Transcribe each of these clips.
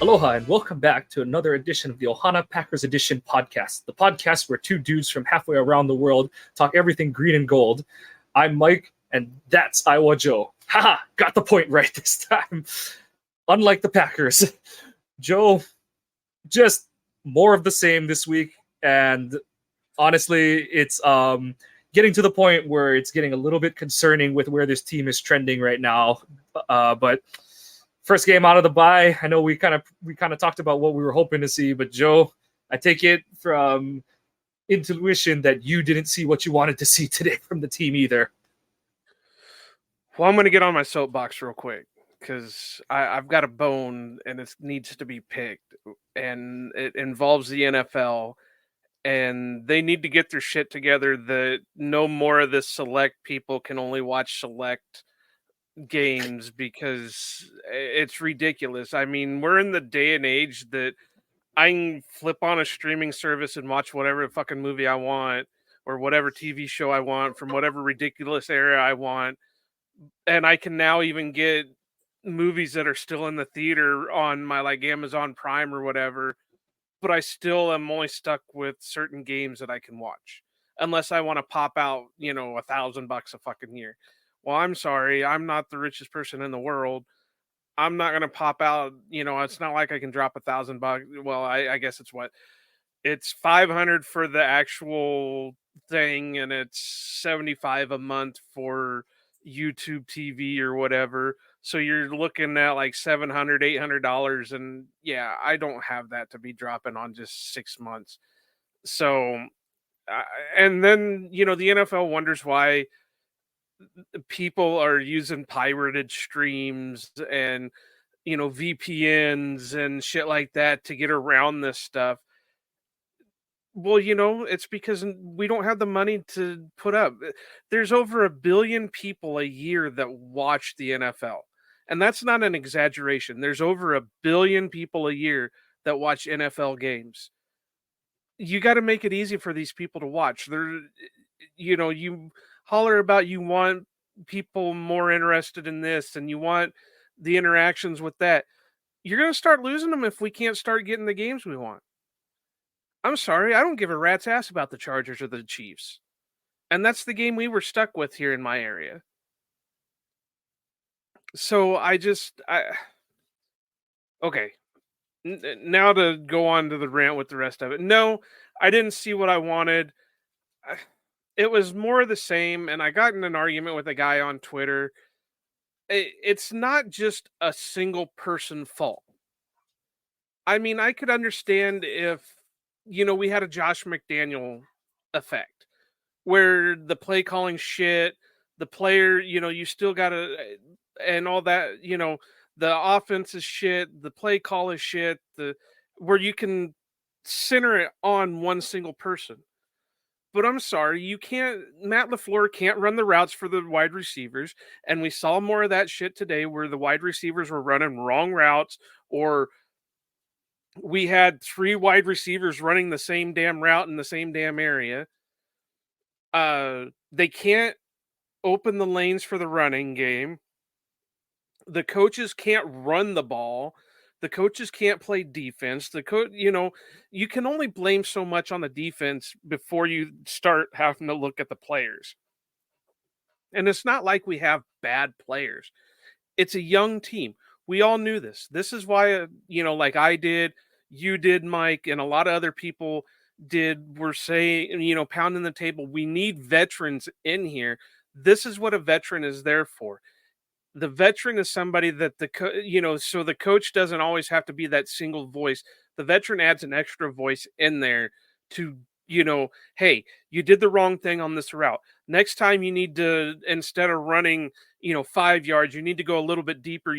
Aloha and welcome back to another edition of the Ohana Packers Edition podcast, the podcast where two dudes from halfway around the world talk everything green and gold. I'm Mike, and that's Iowa Joe. Haha, got the point right this time. Unlike the Packers, Joe, just more of the same this week, and honestly, it's getting to the point where it's getting a little bit concerning with where this team is trending right now. But first game out of the bye, I know we kind of talked about what we were hoping to see, but Joe, I take it from intuition that you didn't see what you wanted to see today from the team either. Well, I'm going to get on my soapbox real quick because I've got a bone and it needs to be picked, and it involves the NFL, and they need to get their shit together that no more of this select people can only watch select games because it's ridiculous. I mean, we're in the day and age that I can flip on a streaming service and watch whatever fucking movie I want or whatever TV show I want from whatever ridiculous era I want. And I can now even get movies that are still in the theater on my like Amazon Prime or whatever, but I still am only stuck with certain games that I can watch unless I want to pop out, $1,000 a fucking year. Well, I'm sorry, I'm not the richest person in the world. I'm not going to pop out, it's not like I can drop $1,000. Well, I guess it's 500 for the actual thing, and it's 75 a month for YouTube TV or whatever. So you're looking at like $700, $800. And yeah, I don't have that to be dropping on just 6 months. So, and then, the NFL wonders why people are using pirated streams and VPNs and shit like that to get around this stuff. Well, it's because we don't have the money to put up. There's over 1 billion people a year that watch the NFL, and that's not an exaggeration. There's over 1 billion people a year that watch NFL games. You got to make it easy for these people to watch. You holler about you want people more interested in this and you want the interactions with that. You're going to start losing them if we can't start getting the games we want. I'm sorry, I don't give a rat's ass about the Chargers or the Chiefs. And that's the game we were stuck with here in my area. So okay. Now to go on to the rant with the rest of it. No, I didn't see what I wanted. It was more of the same, and I got in an argument with a guy on Twitter. It's not just a single person fault. I mean, I could understand if, we had a Josh McDaniel effect where the play calling shit, the player, you still got to, and all that, the offense is shit, the play call is shit, where you can center it on one single person. But I'm sorry, Matt LaFleur can't run the routes for the wide receivers. And we saw more of that shit today where the wide receivers were running wrong routes, or we had 3 wide receivers running the same damn route in the same damn area. They can't open the lanes for the running game. The coaches can't run the ball. The coaches can't play defense. You can only blame so much on the defense before you start having to look at the players. And it's not like we have bad players. It's a young team. We all knew this. This is why, like I did, you did, Mike, and a lot of other people were saying, pounding the table, we need veterans in here. This is what a veteran is there for. The veteran is somebody that so the coach doesn't always have to be that single voice. The veteran adds an extra voice in there to, hey, you did the wrong thing on this route. Next time you need to, instead of running, 5 yards, you need to go a little bit deeper,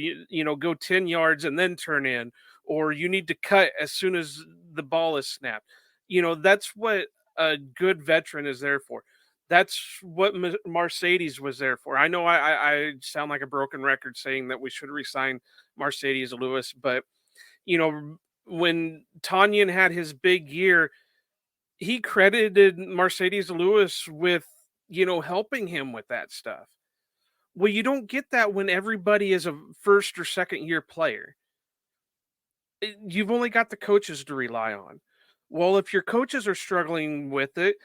go 10 yards and then turn in, or you need to cut as soon as the ball is snapped. That's what a good veteran is there for. That's what Mercedes was there for. I know I sound like a broken record saying that we should resign Mercedes Lewis, but, when Tanyan had his big year, he credited Mercedes Lewis with, helping him with that stuff. Well, you don't get that when everybody is a first or second year player. you've only got the coaches to rely on. Well, if your coaches are struggling with it,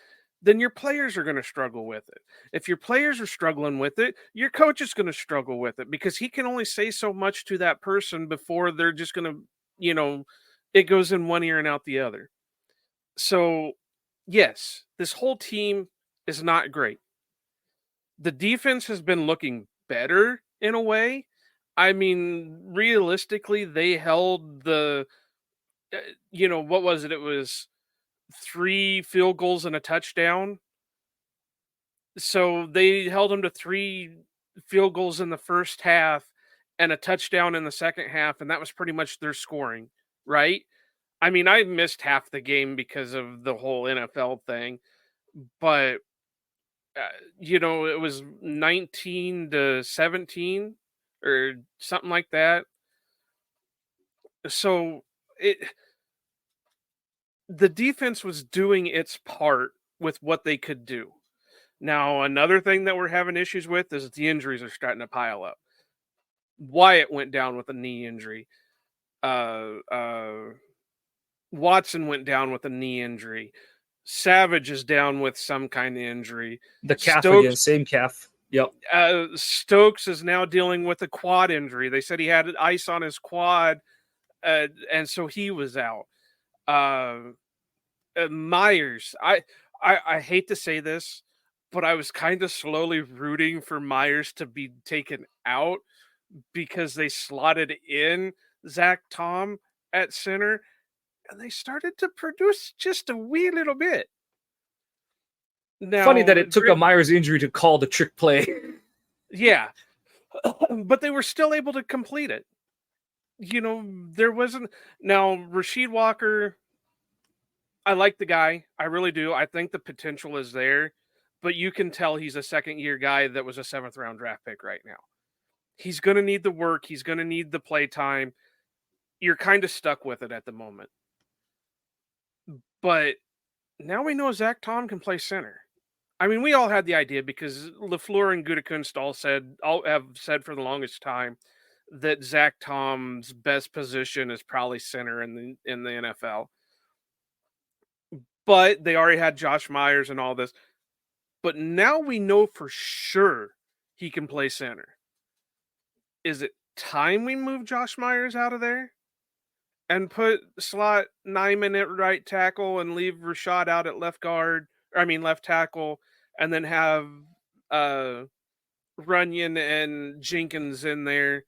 then your players are going to struggle with it. If your players are struggling with it, your coach is going to struggle with it because he can only say so much to that person before they're just going to, it goes in one ear and out the other. So, yes, this whole team is not great. The defense has been looking better in a way. I mean, realistically, they held what was it? It was 3 field goals and a touchdown. So they held them to 3 field goals in the first half and a touchdown in the second half, and that was pretty much their scoring, right? I mean, I missed half the game because of the whole NFL thing, but it was 19-17 or something like that. So the defense was doing its part with what they could do. Now, another thing that we're having issues with is the injuries are starting to pile up. Wyatt went down with a knee injury. Watson went down with a knee injury. Savage is down with some kind of injury. The calf again, same calf. Yep. Stokes is now dealing with a quad injury. They said he had ice on his quad, and so he was out. Myers, I hate to say this, but I was kind of slowly rooting for Myers to be taken out because they slotted in Zach Tom at center, and they started to produce just a wee little bit. Now, funny that it took a Myers injury to call the trick play. Yeah, but they were still able to complete it. There wasn't... Now, Rasheed Walker, I like the guy. I really do. I think the potential is there, but you can tell he's a second-year guy that was a 7th-round draft pick right now. He's going to need the work. He's going to need the play time. You're kind of stuck with it at the moment. But now we know Zach Tom can play center. I mean, we all had the idea because LaFleur and Gutekunst all have said for the longest time that Zach Tom's best position is probably center in the NFL. But they already had Josh Myers and all this. But now we know for sure he can play center. Is it time we move Josh Myers out of there and put slot Nyman at right tackle and leave Rashad out at left tackle, and then have Runyon and Jenkins in there?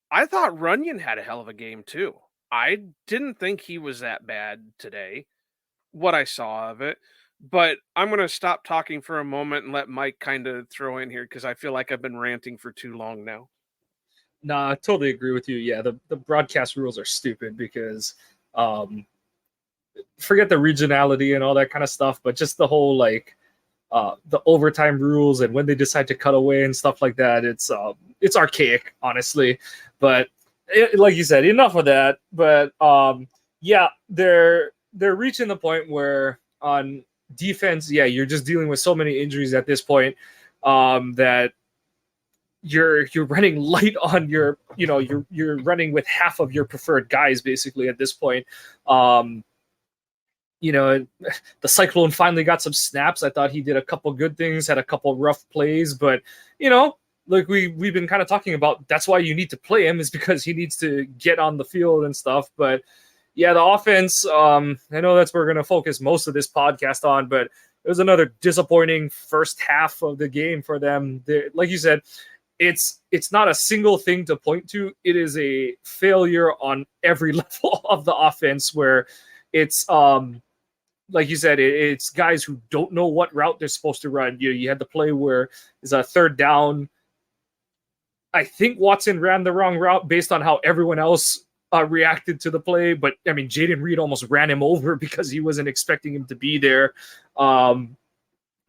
I thought Runyon had a hell of a game too. I didn't think he was that bad today, what I saw of it. But I'm going to stop talking for a moment and let Mike kind of throw in here because I feel like I've been ranting for too long now. Nah, I totally agree with you. Yeah, the broadcast rules are stupid because forget the regionality and all that kind of stuff, but just the whole the overtime rules and when they decide to cut away and stuff like that. It's archaic, honestly. But like you said, enough of that. But yeah, they're reaching the point where on defense, yeah, you're just dealing with so many injuries at this point that you're running light on your, you're running with half of your preferred guys basically at this point. The Cyclone finally got some snaps. I thought he did a couple good things, had a couple rough plays, but like we've been kind of talking about, that's why you need to play him, is because he needs to get on the field and stuff. But yeah, the offense, I know that's what we're going to focus most of this podcast on, but it was another disappointing first half of the game for them. Like you said, it's not a single thing to point to. It is a failure on every level of the offense, where it's like you said, it's guys who don't know what route they're supposed to run. You had the play where it's a third down. I think Watson ran the wrong route based on how everyone else reacted to the play. But, I mean, Jaden Reed almost ran him over because he wasn't expecting him to be there.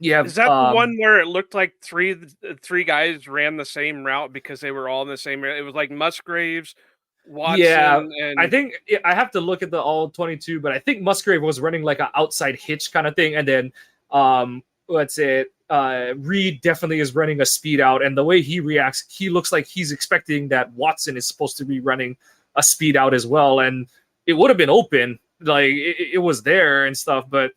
Is that the one where it looked like three guys ran the same route because they were all in the same area? It was like Musgraves, Watson. Yeah, and I think I have to look at the all 22, but I think Musgrave was running like an outside hitch kind of thing. And then Reed definitely is running a speed out. And the way he reacts, he looks like he's expecting that Watson is supposed to be running a speed out as well, and it would have been open. Like it was there and stuff, but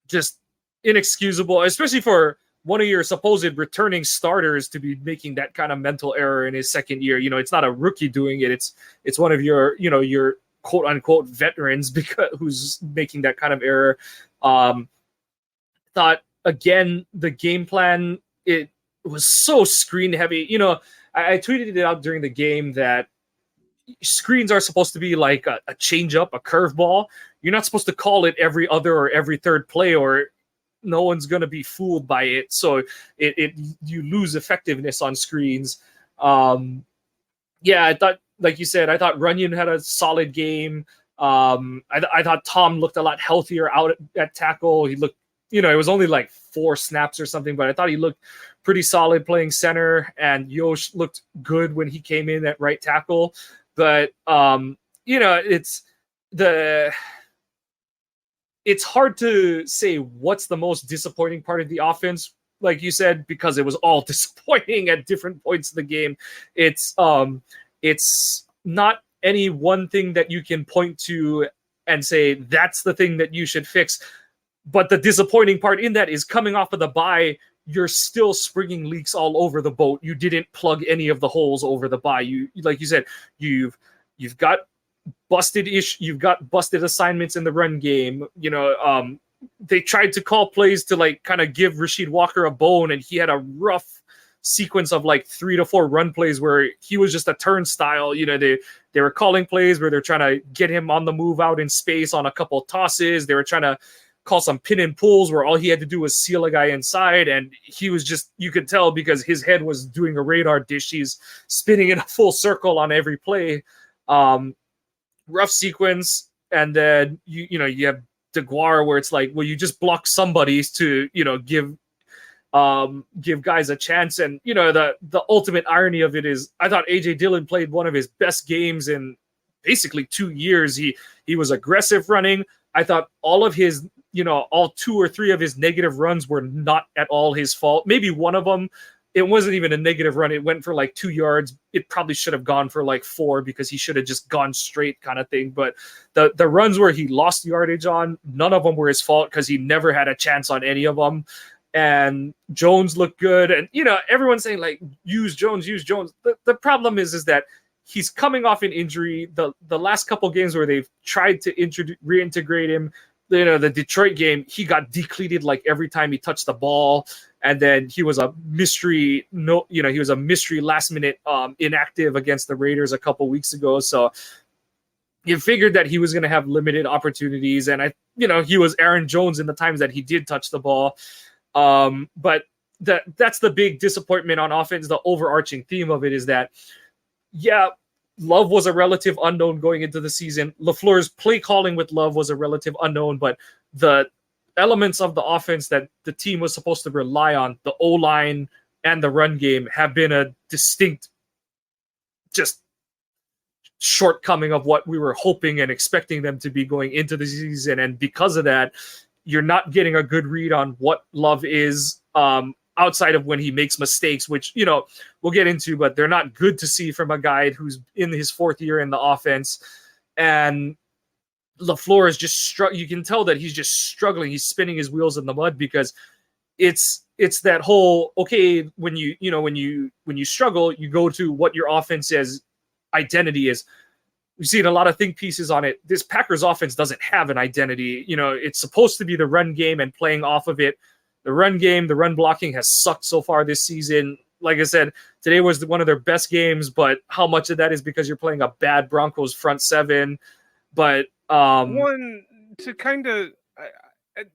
just inexcusable, especially for one of your supposed returning starters to be making that kind of mental error in his second year. It's not a rookie doing it. It's one of your quote unquote veterans because who's making that kind of error. Thought again, the game plan, it was so screen heavy. I tweeted it out during the game that screens are supposed to be like a change up, a curveball. You're not supposed to call it every other or every third play, or no one's going to be fooled by it. So you lose effectiveness on screens. I thought, like you said, I thought Runyon had a solid game. I thought Tom looked a lot healthier out at tackle. He looked, it was only like 4 snaps or something, but I thought he looked pretty solid playing center, and Yosh looked good when he came in at right tackle. But it's hard to say what's the most disappointing part of the offense, like you said, because it was all disappointing at different points of the game. It's not any one thing that you can point to and say that's the thing that you should fix. But the disappointing part in that is coming off of the bye, you're still springing leaks all over the boat. You didn't plug any of the holes over the bye. You, like you said, you've got busted assignments in the run game. They tried to call plays to like kind of give Rasheed Walker a bone, and he had a rough sequence of like 3 to 4 run plays where he was just a turnstile. They were calling plays where they're trying to get him on the move out in space on a couple of tosses. They were trying to call some pin and pulls where all he had to do was seal a guy inside, and he was just, you could tell because his head was doing a radar dish. He's spinning in a full circle on every play. Rough sequence, and then you have DeGuara where it's like, well, you just block somebody's to give guys a chance. And the ultimate irony of it is I thought AJ Dillon played one of his best games in basically 2 years. He was aggressive running. I thought all of his all 2 or 3 of his negative runs were not at all his fault. Maybe one of them, it wasn't even a negative run. It went for like 2 yards. It probably should have gone for like 4 because he should have just gone straight kind of thing. But the runs where he lost yardage on, none of them were his fault because he never had a chance on any of them. And Jones looked good. And, everyone's saying like, use Jones. The problem is that he's coming off an injury. The last couple games where they've tried to reintegrate him, the Detroit game, he got decleated like every time he touched the ball. And then he was a mystery, last minute inactive against the Raiders a couple weeks ago. So you figured that he was going to have limited opportunities. And he was Aaron Jones in the times that he did touch the ball. But that's the big disappointment on offense. The overarching theme of it is that, Love was a relative unknown going into the season. LaFleur's play calling with Love was a relative unknown, but the elements of the offense that the team was supposed to rely on, the O-line and the run game, have been a distinct just shortcoming of what we were hoping and expecting them to be going into the season. And because of that, you're not getting a good read on what Love is, outside of when he makes mistakes, which, we'll get into, but they're not good to see from a guy who's in his 4th year in the offense. And LaFleur is just you can tell that he's just struggling. He's spinning his wheels in the mud because it's that whole, okay, when you struggle, you go to what your offense's identity is. We've seen a lot of think pieces on it. This Packers offense doesn't have an identity. It's supposed to be the run game and playing off of it. The run game, the run blocking has sucked so far this season. Like I said, today was one of their best games, but how much of that is because you're playing a bad Broncos front 7? But one to kind of,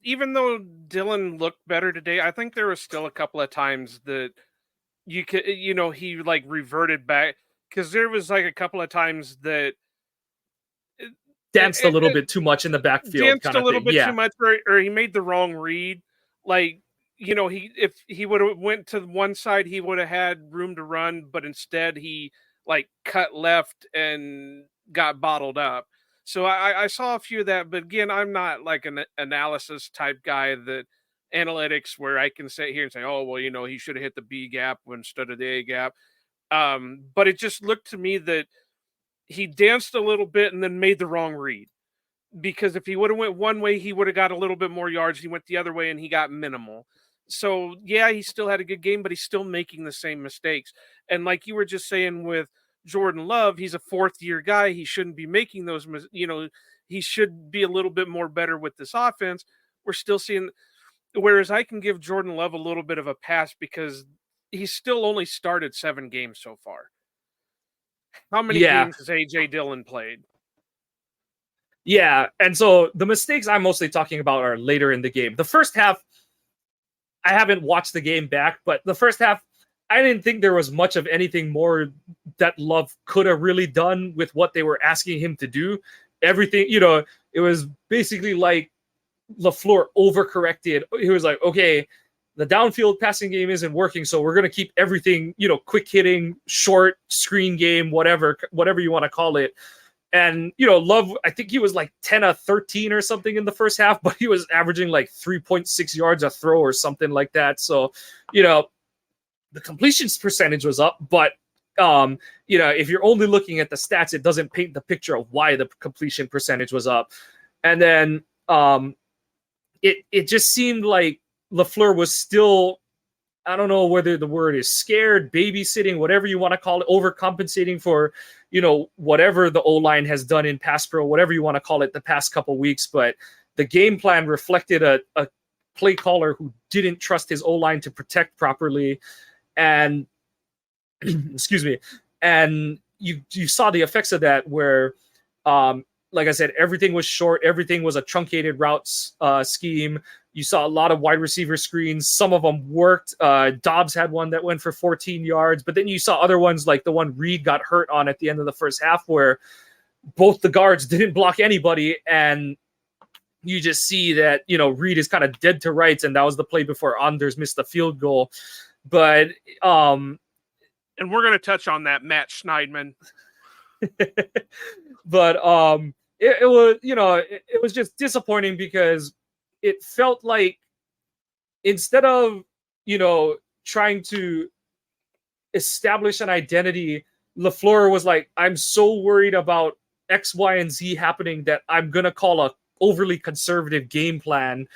even though Dillon looked better today, I think there was still a couple of times that you could, he like reverted back, because there was like a couple of times that danced a little bit too much in the backfield. Danced a little bit too much, or he made the wrong read. Like, if he would have went to one side, he would have had room to run, but instead he like cut left and got bottled up. So I saw a few of that, but again, I'm not like an analysis type guy, that analytics where I can sit here and say, oh, well, he should have hit the B gap instead of the A gap. But it just looked to me that he danced a little bit and then made the wrong read. Because if he would have went one way, he would have got a little bit more yards. He went the other way and he got minimal. So yeah, he still had a good game, but he's still making the same mistakes. And like you were just saying with Jordan Love, he's a fourth year guy. He shouldn't be making those, he should be a little bit more better with this offense. We're still seeing, whereas I can give Jordan Love a little bit of a pass because he's still only started 7 games so far. How many games has A.J. Dillon played? Yeah, and so the mistakes I'm mostly talking about are later in the game. The first half, I haven't watched the game back, but the first half, I didn't think there was much of anything more that Love could have really done with what they were asking him to do. Everything, it was basically like LaFleur overcorrected. He was like, okay, the downfield passing game isn't working, so we're going to keep everything, quick hitting, short screen game, whatever you want to call it. And, Love, I think he was like 10 of 13 or something in the first half, but he was averaging like 3.6 yards a throw or something like that. So, the completions percentage was up, but, if you're only looking at the stats, it doesn't paint the picture of why the completion percentage was up. And then it just seemed like LaFleur was still, I don't know whether the word is scared, babysitting, whatever you want to call it, overcompensating for, whatever the O-line has done in pass pro, whatever you want to call it the past couple weeks. But the game plan reflected a play caller who didn't trust his O-line to protect properly. And excuse me. And you saw the effects of that where, like I said, everything was short. Everything was a truncated routes scheme. You saw a lot of wide receiver screens. Some of them worked. Dobbs had one that went for 14 yards. But then you saw other ones like the one Reed got hurt on at the end of the first half where both the guards didn't block anybody. And you just see that, Reed is kind of dead to rights. And that was the play before Anders missed the field goal. But and we're going to touch on that, Matt Schneidman. But it was, it was just disappointing because it felt like instead of, trying to establish an identity, LaFleur was like, I'm so worried about X, Y, and Z happening that I'm going to call a overly conservative game plan.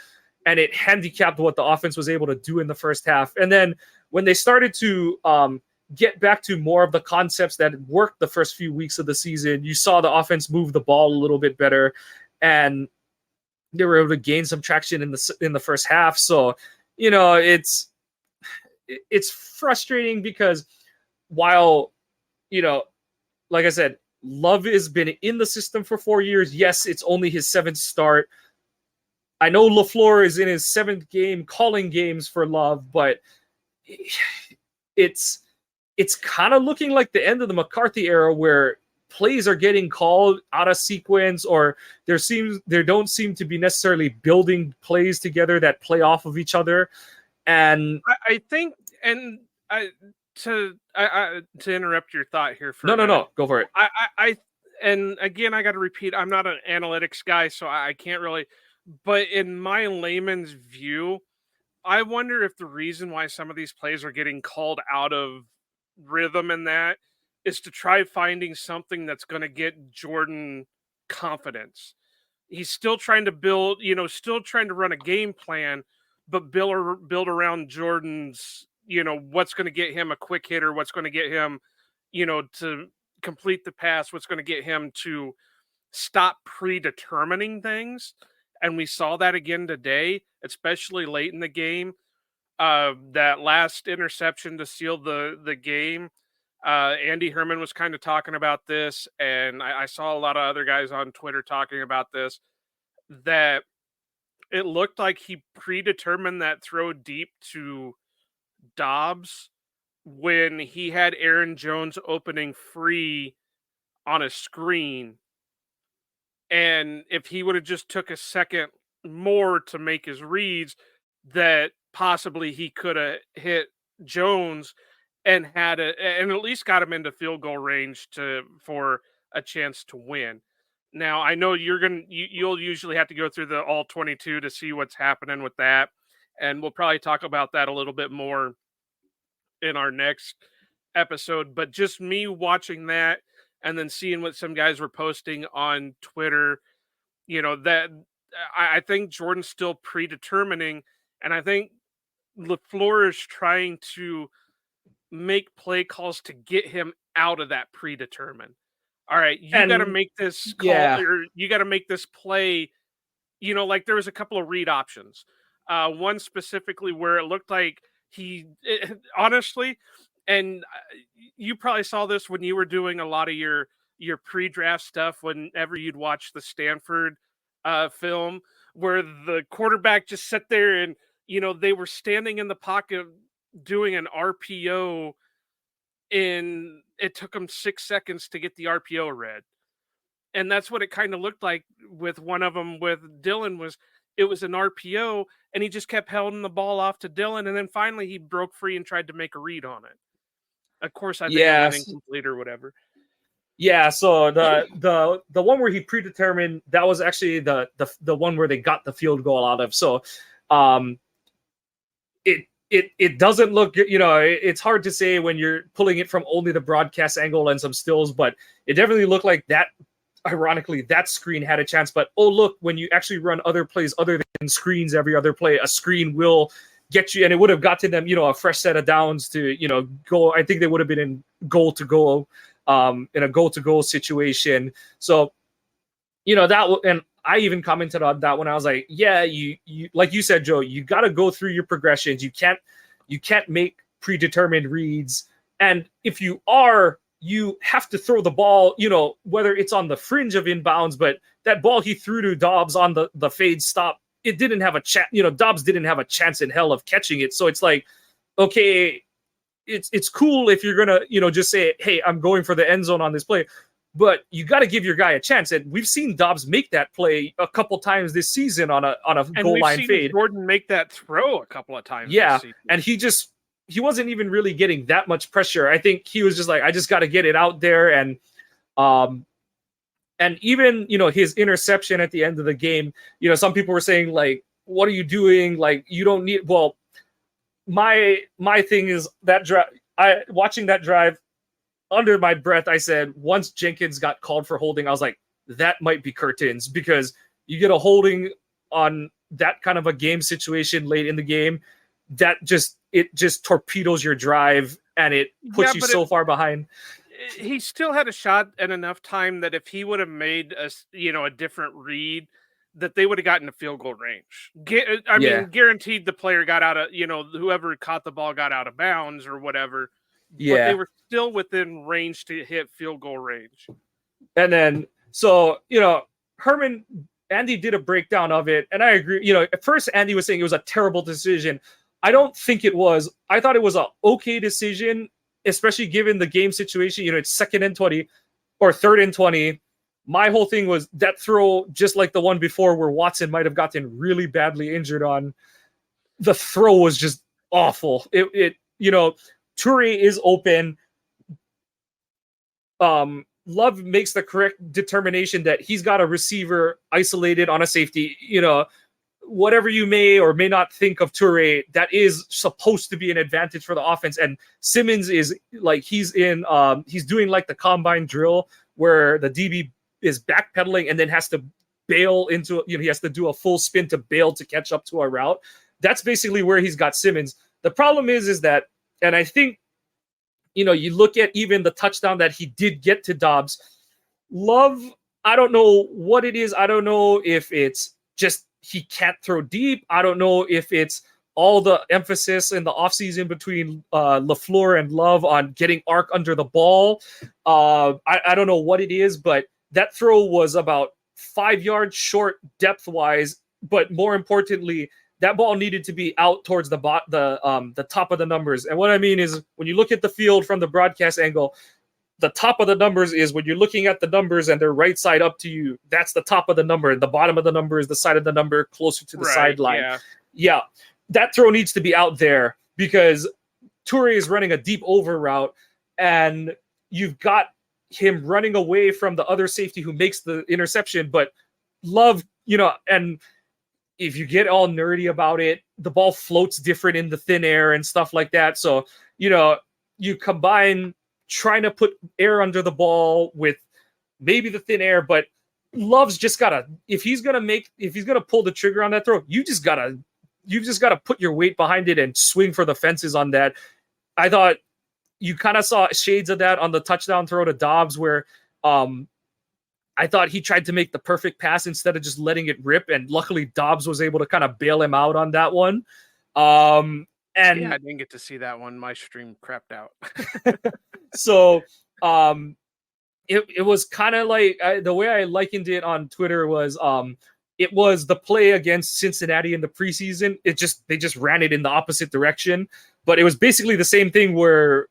And it handicapped what the offense was able to do in the first half. And then when they started to get back to more of the concepts that worked the first few weeks of the season, you saw the offense move the ball a little bit better. And they were able to gain some traction in the first half. So, it's frustrating because while, like I said, Love has been in the system for 4 years. Yes, it's only his 7th start. I know LaFleur is in his 7th game calling games for Love, but it's kind of looking like the end of the McCarthy era where plays are getting called out of sequence, or there don't seem to be necessarily building plays together that play off of each other. And I think, and to interrupt your thought here for no, go for it. And again, I got to repeat, I'm not an analytics guy, so I can't really, but in my layman's view, I wonder if the reason why some of these plays are getting called out of rhythm and that is to try finding something that's going to get Jordan confidence. He's still trying to build, still trying to run a game plan, but build around Jordan's, what's going to get him a quick hitter, what's going to get him, to complete the pass, what's going to get him to stop predetermining things. And we saw that again today, especially late in the game. That last interception to seal the game. Andy Herman was kind of talking about this, and I saw a lot of other guys on Twitter talking about this, that it looked like he predetermined that throw deep to Dobbs when he had Aaron Jones opening free on a screen. And if he would have just took a second more to make his reads, that possibly he could have hit Jones and and at least got him into field goal range for a chance to win. Now, I know you'll usually have to go through the all 22 to see what's happening with that, and we'll probably talk about that a little bit more in our next episode. But just me watching that and then seeing what some guys were posting on Twitter, that I think Jordan's still predetermining, and I think LaFleur is trying to make play calls to get him out of that predetermined. All right, you got to make this call, or you got to make this play. Like there was a couple of read options. One specifically where it looked like honestly, and you probably saw this when you were doing a lot of your pre-draft stuff whenever you'd watch the Stanford film, where the quarterback just sat there and they were standing in the pocket doing an RPO, and it took them 6 seconds to get the RPO read. And that's what it kind of looked like with one of them with Dylan. It was an RPO, and he just kept holding the ball off to Dylan, and then finally he broke free and tried to make a read on it. Of course, I think it went incomplete or whatever. Yeah, so the one where he predetermined, that was actually the one where they got the field goal out of. So it doesn't look, it's hard to say when you're pulling it from only the broadcast angle and some stills, but it definitely looked like that. Ironically, that screen had a chance, but look, when you actually run other plays other than screens every other play, a screen will get you, and it would have gotten them, a fresh set of downs to, go. I think they would have been in goal to goal, in a goal to goal situation. So, that, and I even commented on that when I was like, yeah, you like you said, Joe, you got to go through your progressions. You can't make predetermined reads, and if you are, you have to throw the ball, whether it's on the fringe of inbounds, but that ball he threw to Dobbs on the fade stop, it didn't have a chance, Dobbs didn't have a chance in hell of catching it. So it's like, okay, it's cool if you're going to, just say, hey, I'm going for the end zone on this play, but you got to give your guy a chance. And we've seen Dobbs make that play a couple times this season on a goal line fade. Jordan make that throw a couple of times. Yeah. And he wasn't even really getting that much pressure. I think he was just like, I just got to get it out there. And even, his interception at the end of the game, some people were saying like, what are you doing? Like, you don't need, well, my thing is that watching that drive under my breath, I said, once Jenkins got called for holding, I was like, that might be curtains, because you get a holding on that kind of a game situation late in the game. That just torpedoes your drive, and it puts you so far behind. He still had a shot at enough time that if he would have made a different read, that they would have gotten a field goal range. I mean, guaranteed the player got out of, whoever caught the ball got out of bounds or whatever. Yeah. But they were still within range to hit field goal range. And then, so, Andy did a breakdown of it, and I agree. At first Andy was saying it was a terrible decision. I don't think it was. I thought it was an okay decision, especially given the game situation. It's 2nd and 20 or 3rd and 20. My whole thing was that throw, just like the one before where Watson might have gotten really badly injured on. The throw was just awful. Toure is open. Love makes the correct determination that he's got a receiver isolated on a safety. Whatever you may or may not think of Toure, that is supposed to be an advantage for the offense. And Simmons is like, he's doing like the combine drill where the DB is backpedaling and then has to bail into, he has to do a full spin to bail to catch up to a route. That's basically where he's got Simmons. The problem is that, and I think, you look at even the touchdown that he did get to Dobbs, Love, I don't know what it is. I don't know if it's just he can't throw deep. I don't know if it's all the emphasis in the offseason between LaFleur and Love on getting arc under the ball. I don't know what it is, but that throw was about 5 yards short depth-wise. But more importantly, that ball needed to be out towards the top of the numbers. And what I mean is, when you look at the field from the broadcast angle, the top of the numbers is when you're looking at the numbers and they're right side up to you. That's the top of the number. And the bottom of the number is the side of the number closer to the sideline. Yeah. That throw needs to be out there because Toure is running a deep over route and you've got him running away from the other safety who makes the interception. But Love, and if you get all nerdy about it, the ball floats different in the thin air and stuff like that. So, you combine trying to put air under the ball with maybe the thin air, but Love's just gotta, if he's gonna pull the trigger on that throw, you just gotta put your weight behind it and swing for the fences on that. I thought you kind of saw shades of that on the touchdown throw to Dobbs, where I thought he tried to make the perfect pass instead of just letting it rip, and luckily Dobbs was able to kind of bail him out on that one. And yeah, I didn't get to see that one. My stream crapped out. so it was kind of like, the way I likened it on Twitter was it was the play against Cincinnati in the preseason. They just ran it in the opposite direction, but it was basically the same thing where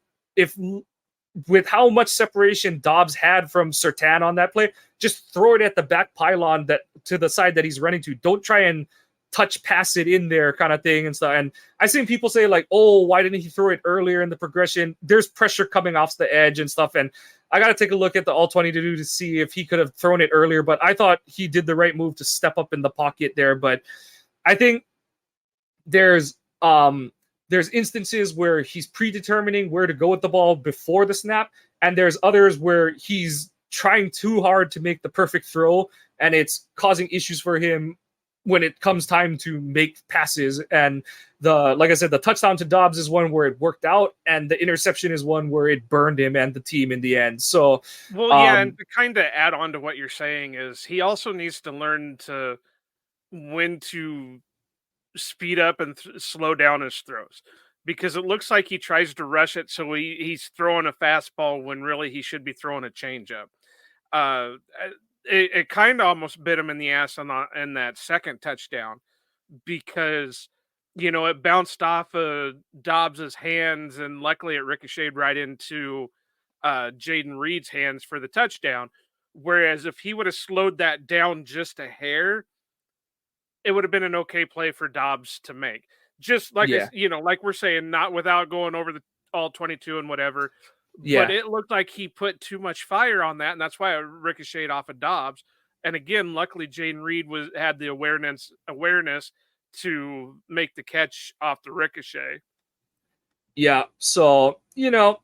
with how much separation Dobbs had from Surtain on that play, just throw it at the back pylon that to the side that he's running to. Don't try and touch pass it in there kind of thing and stuff. And I've seen people say like, oh, why didn't he throw it earlier in the progression? There's pressure coming off the edge and stuff. And I got to take a look at the all 22 to see if he could have thrown it earlier, but I thought he did the right move to step up in the pocket there. But I think there's instances where he's predetermining where to go with the ball before the snap, and there's others where he's trying too hard to make the perfect throw, and it's causing issues for him when it comes time to make passes. And like I said, the touchdown to Dobbs is one where it worked out, and the interception is one where it burned him and the team in the end. So, well, yeah, and to kind of add on to what you're saying is he also needs to learn to when to speed up and slow down his throws, because it looks like he tries to rush it, so he's throwing a fastball when really he should be throwing a changeup. It kind of almost bit him in the ass in that second touchdown, because it bounced off of Dobbs's hands, and luckily it ricocheted right into Jaden Reed's hands for the touchdown. Whereas if he would have slowed that down just a hair, it would have been an okay play for Dobbs to make. Just like, like we're saying, not without going over the all 22 and whatever. yeah. But it looked like he put too much fire on that, and that's why it ricocheted off of Dobbs. And again, luckily Jaden Reed had the awareness to make the catch off the ricochet. Yeah. So,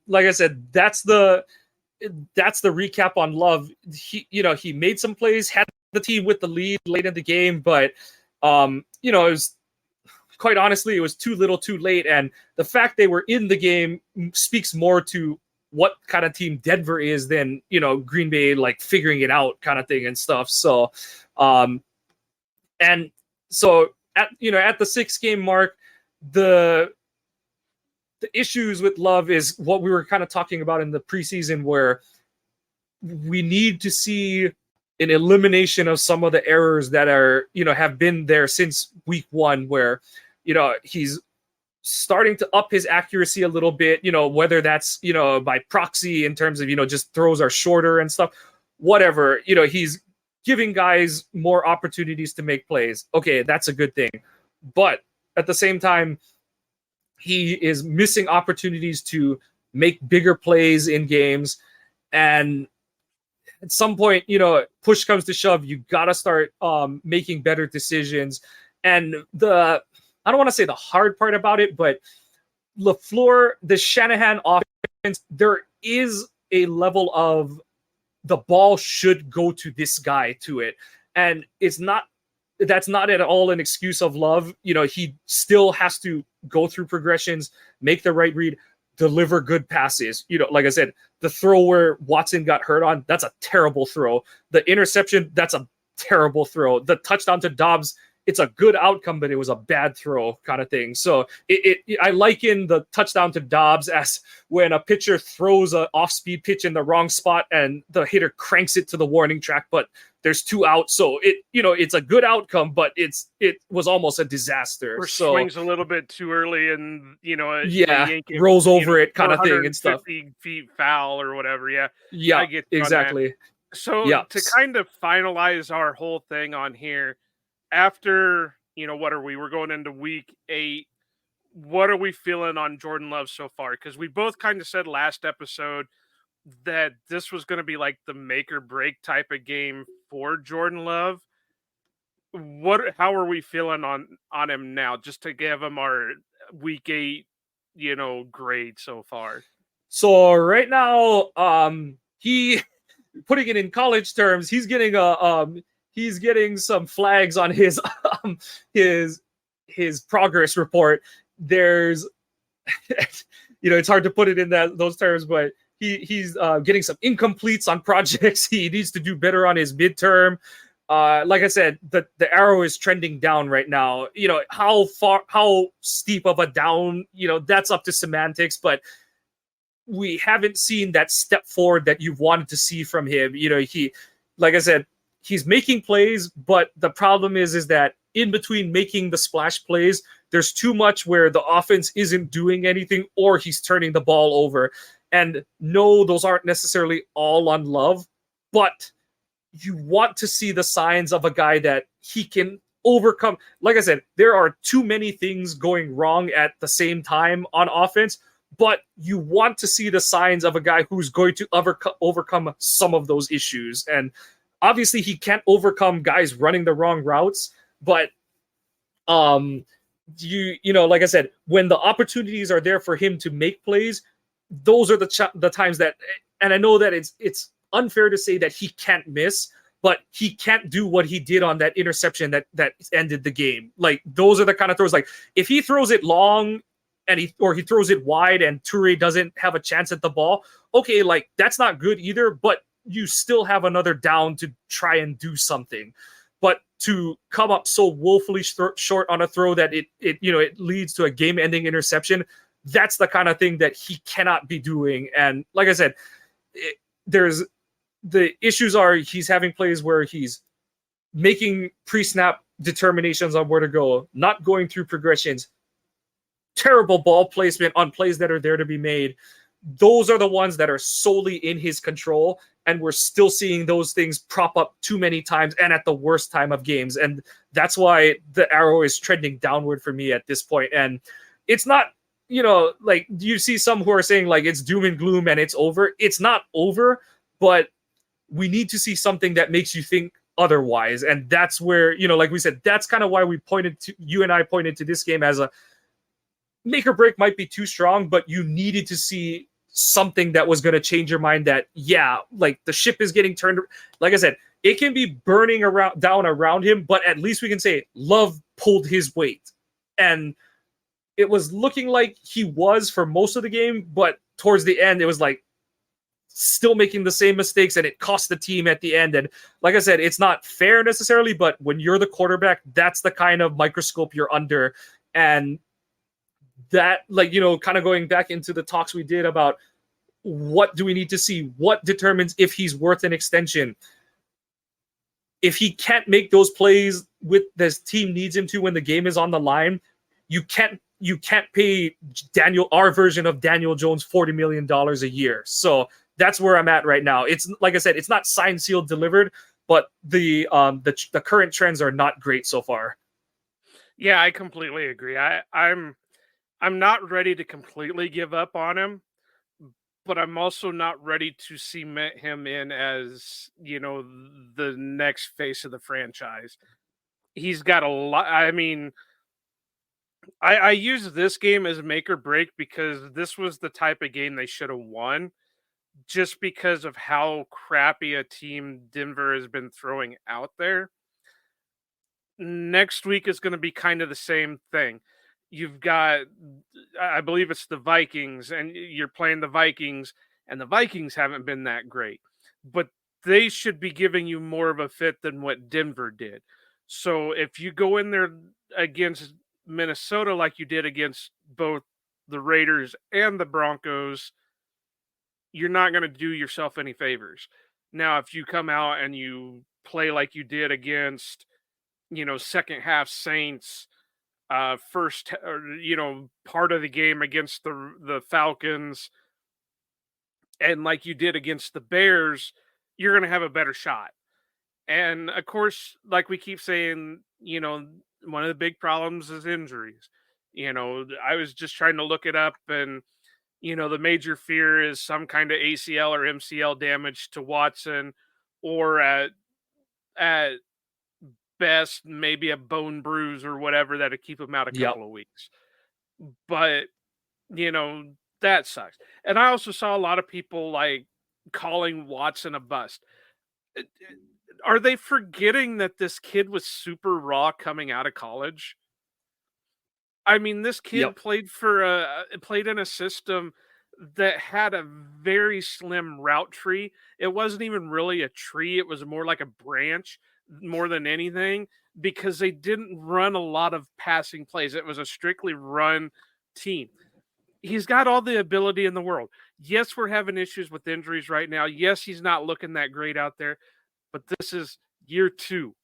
like I said, that's the recap on Love. He made some plays, had the team with the lead late in the game, but it was, quite honestly, it was too little too late. And the fact they were in the game speaks more to what kind of team Denver is than, Green Bay, like figuring it out kind of thing and stuff. So, and so at the 6-game mark, the issues with Love is what we were kind of talking about in the preseason, where we need to see an elimination of some of the errors that are, have been there since week 1, where, he's starting to up his accuracy a little bit, whether that's, by proxy in terms of, just throws are shorter and stuff, whatever, he's giving guys more opportunities to make plays. Okay, that's a good thing. But at the same time, he is missing opportunities to make bigger plays in games. And at some point, push comes to shove, you got to start making better decisions. And I don't want to say the hard part about it, but LaFleur, the Shanahan offense, there is a level of the ball should go to this guy to it. And that's not at all an excuse of Love. He still has to go through progressions, make the right read, deliver good passes. Like I said, the throw where Watson got hurt on, that's a terrible throw. The interception, that's a terrible throw. The touchdown to Dobbs, it's a good outcome, but it was a bad throw kind of thing. So I liken the touchdown to Dobbs as when a pitcher throws an off-speed pitch in the wrong spot and the hitter cranks it to the warning track, but there's 2 outs. So it's a good outcome, but it was almost a disaster. Or swings a little bit too early, and rolls over it kind of thing and stuff. 50 feet foul or whatever. Yeah, I get exactly. So to kind of finalize our whole thing on here, after what are we? We're going into week 8. What are we feeling on Jordan Love so far? Because we both kind of said last episode that this was going to be like the make or break type of game for Jordan Love. How are we feeling on him now? Just to give him our week 8, grade so far. So right now, he putting it in college terms, he's getting some flags on his his his progress report. There's it's hard to put it in those terms, but he's getting some incompletes on projects. He needs to do better on his midterm. Like I said, the arrow is trending down right now. How steep of a down, that's up to semantics, but we haven't seen that step forward that you've wanted to see from him. Like I said, he's making plays, but the problem is that in between making the splash plays, there's too much where the offense isn't doing anything or he's turning the ball over. And no, those aren't necessarily all on Love, but you want to see the signs of a guy that he can overcome. Like I said, there are too many things going wrong at the same time on offense, but you want to see the signs of a guy who's going to overcome some of those issues. And obviously he can't overcome guys running the wrong routes, but like I said, when the opportunities are there for him to make plays, those are the times that, and I know that it's unfair to say that he can't miss, but he can't do what he did on that interception that ended the game. Like, those are the kind of throws, like if he throws it long and he throws it wide and Toure doesn't have a chance at the ball, okay, like that's not good either, but you still have another down to try and do something. But to come up so woefully short on a throw that it leads to a game-ending interception, that's the kind of thing that he cannot be doing. And like I said, there's the issues are he's having plays where he's making pre-snap determinations on where to go, not going through progressions, terrible ball placement on plays that are there to be made. Those are the ones that are solely in his control, and we're still seeing those things prop up too many times and at the worst time of games. And that's why the arrow is trending downward for me at this point. And it's not, like you see some who are saying like it's doom and gloom and it's over. It's not over, but we need to see something that makes you think otherwise. And that's where, like we said, that's kind of why you and I pointed to this game as a make or break. Might be too strong, but you needed to see something that was going to change your mind that, yeah, like the ship is getting turned. Like I said, it can be burning down around him, but at least we can say Love pulled his weight. And it was looking like he was for most of the game, but towards the end, it was like still making the same mistakes, and it cost the team at the end. And like I said, it's not fair necessarily, but when you're the quarterback, that's the kind of microscope you're under. And that, like, kind of going back into the talks we did about what do we need to see, what determines if he's worth an extension. If he can't make those plays with this team needs him to when the game is on the line, you can't pay our version of Daniel Jones $40 million a year. So that's where I'm at right now. It's like I said, it's not signed, sealed, delivered, but the current trends are not great so far. Yeah, I completely agree. I'm not ready to completely give up on him, but I'm also not ready to cement him in as, the next face of the franchise. He's got a lot. I mean, I use this game as make or break because this was the type of game they should have won, just because of how crappy a team Denver has been throwing out there. Next week is going to be kind of the same thing. You've got, I believe it's the Vikings, and you're playing the Vikings, and the Vikings haven't been that great, but they should be giving you more of a fit than what Denver did. So if you go in there against Minnesota like you did against both the Raiders and the Broncos, you're not going to do yourself any favors. Now, if you come out and you play like you did against, second half Saints, first, or, part of the game against the Falcons, and like you did against the Bears, you're going to have a better shot. And of course, like we keep saying, one of the big problems is injuries. I was just trying to look it up, and the major fear is some kind of ACL or MCL damage to Watson, or at best maybe a bone bruise or whatever that'll keep him out a couple of weeks. But That sucks. And I also saw a lot of people like calling Watson a bust. Are they forgetting that this kid was super raw coming out of college? I mean, this kid Yep. played in a system that had a very slim route tree. It wasn't even really a tree, it was more like a branch more than anything, because they didn't run a lot of passing plays. It was a strictly run team. He's got all the ability in the world. Yes, we're having issues with injuries right now. Yes, he's not looking that great out there, but this is year 2.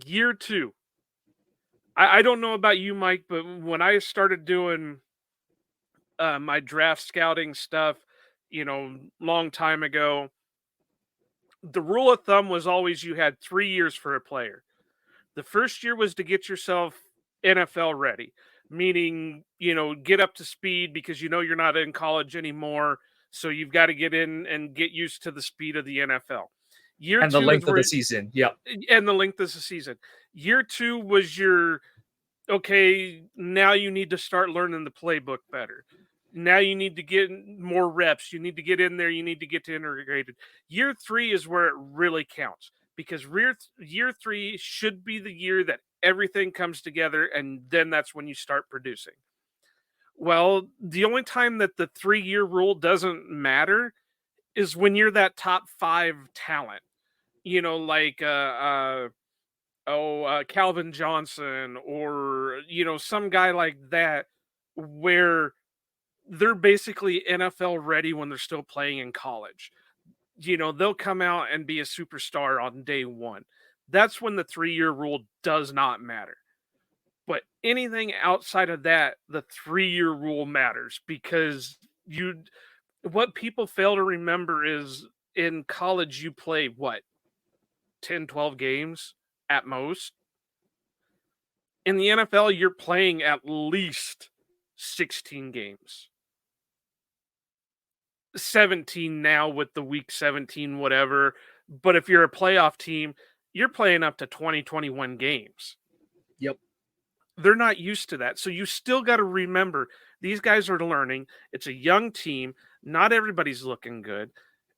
Year 2. I don't know about you, Mike, but when I started doing my draft scouting stuff, long time ago, the rule of thumb was always you had 3 years for a player. The first year was to get yourself NFL ready, meaning, get up to speed because you're not in college anymore. So you've got to get in and get used to the speed of the NFL. Year And the 2 length is of where, the season. Yep. and the length of the season. Year 2 was your, okay, now you need to start learning the playbook better. Now you need to get more reps. You need to get in there. You need to get to integrated. Year 3 is where it really counts, because year 3 should be the year that everything comes together, and then that's when you start producing. Well, the only time that the 3-year rule doesn't matter is when you're that top 5 talent. Like Calvin Johnson, or some guy like that, where they're basically NFL ready when they're still playing in college. They'll come out and be a superstar on day 1. That's when the 3-year rule does not matter. But anything outside of that, the 3-year rule matters, because what people fail to remember is in college you play 10, 12 games at most. In the NFL, you're playing at least 16 games. 17 now with the week 17, whatever. But if you're a playoff team, you're playing up to 20, 21 games. Yep. They're not used to that. So you still got to remember, these guys are learning. It's a young team. Not everybody's looking good.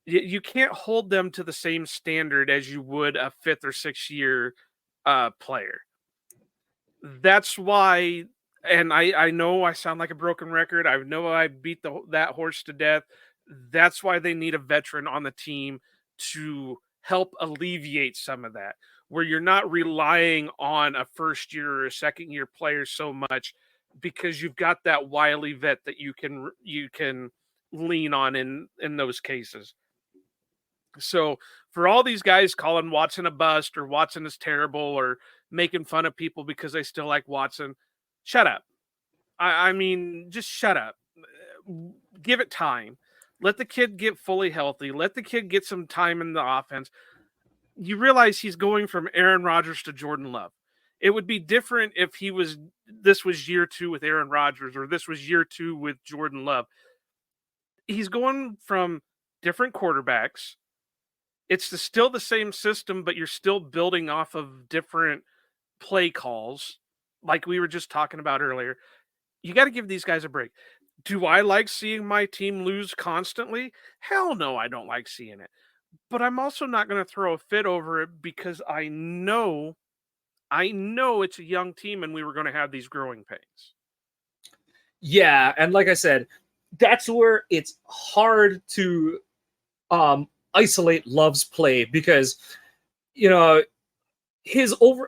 You can't hold them to the same standard as you would a 5th or 6th year player. That's why, and I know I sound like a broken record. I know I beat that horse to death. That's why they need a veteran on the team to help alleviate some of that, where you're not relying on a first year or a second year player so much, because you've got that wily vet that you can lean on in those cases. So for all these guys calling Watson a bust, or Watson is terrible, or making fun of people because they still like Watson, shut up. I mean, just shut up. Give it time. Let the kid get fully healthy. Let the kid get some time in the offense. You realize he's going from Aaron Rodgers to Jordan Love. It would be different if this was year 2 with Aaron Rodgers, or this was year 2 with Jordan Love. He's going from different quarterbacks. It's still the same system, but you're still building off of different play calls, like we were just talking about earlier. You got to give these guys a break. Do I like seeing my team lose constantly? Hell no, I don't like seeing it. But I'm also not going to throw a fit over it, because I know it's a young team and we were going to have these growing pains. Yeah, and like I said, that's where it's hard to isolate Love's play, because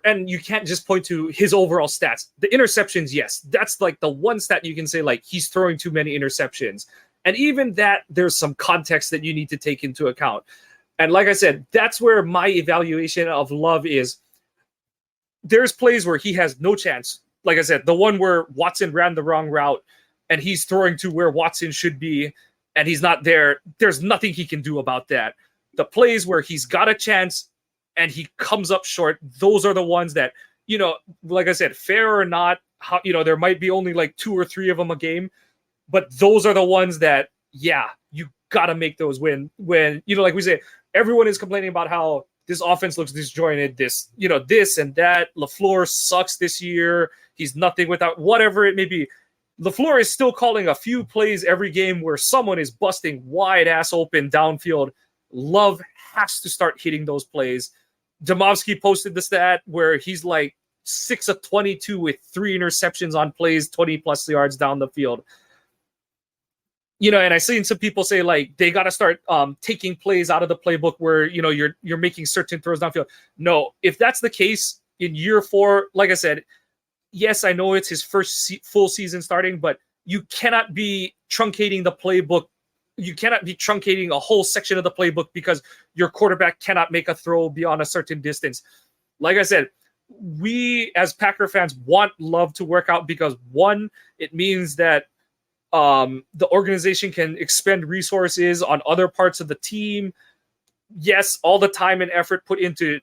and you can't just point to his overall stats. The interceptions, yes, that's like the one stat you can say, like, he's throwing too many interceptions. And even that, there's some context that you need to take into account. And like I said, that's where my evaluation of Love is. There's plays where he has no chance. Like I said, the one where Watson ran the wrong route and he's throwing to where Watson should be and he's not there. There's nothing he can do about that. The plays where he's got a chance and he comes up short, those are the ones that, like I said, fair or not, there might be only like 2 or 3 of them a game, but those are the ones that, yeah, you got to make those when, like we say, everyone is complaining about how this offense looks disjointed, this and that. LaFleur sucks this year. He's nothing without, whatever it may be. LaFleur is still calling a few plays every game where someone is busting wide ass open downfield. Love has to start hitting those plays. Demovsky posted the stat where he's like 6 of 22 with 3 interceptions on plays 20 plus yards down the field. You know, and I've seen some people say like they got to start taking plays out of the playbook where, you know, you're making certain throws downfield. No, if that's the case in year 4, like I said, yes, I know it's his first full season starting, but you cannot be truncating the playbook. You cannot be truncating a whole section of the playbook because your quarterback cannot make a throw beyond a certain distance. Like I said, we as Packer fans want Love to work out because, one, it means that the organization can expend resources on other parts of the team. Yes, all the time and effort put into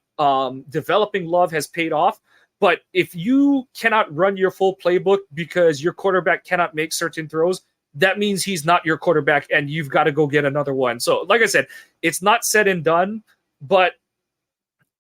developing Love has paid off. But if you cannot run your full playbook because your quarterback cannot make certain throws, that means he's not your quarterback and you've got to go get another one. So, like I said, it's not said and done, but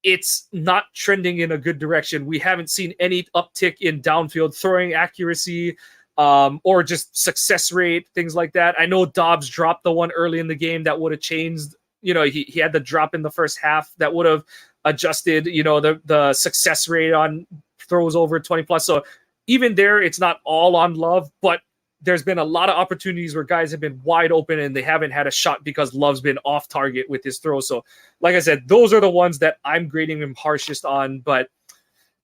it's not trending in a good direction. We haven't seen any uptick in downfield throwing accuracy or just success rate, things like that. I know Dobbs dropped the one early in the game that would have changed. You know, he had the drop in the first half that would have adjusted, you know, the success rate on throws over 20 plus. So even there, it's not all on Love, but there's been a lot of opportunities where guys have been wide open and they haven't had a shot because Love's been off target with his throws. So like I said, those are the ones that I'm grading him harshest on. But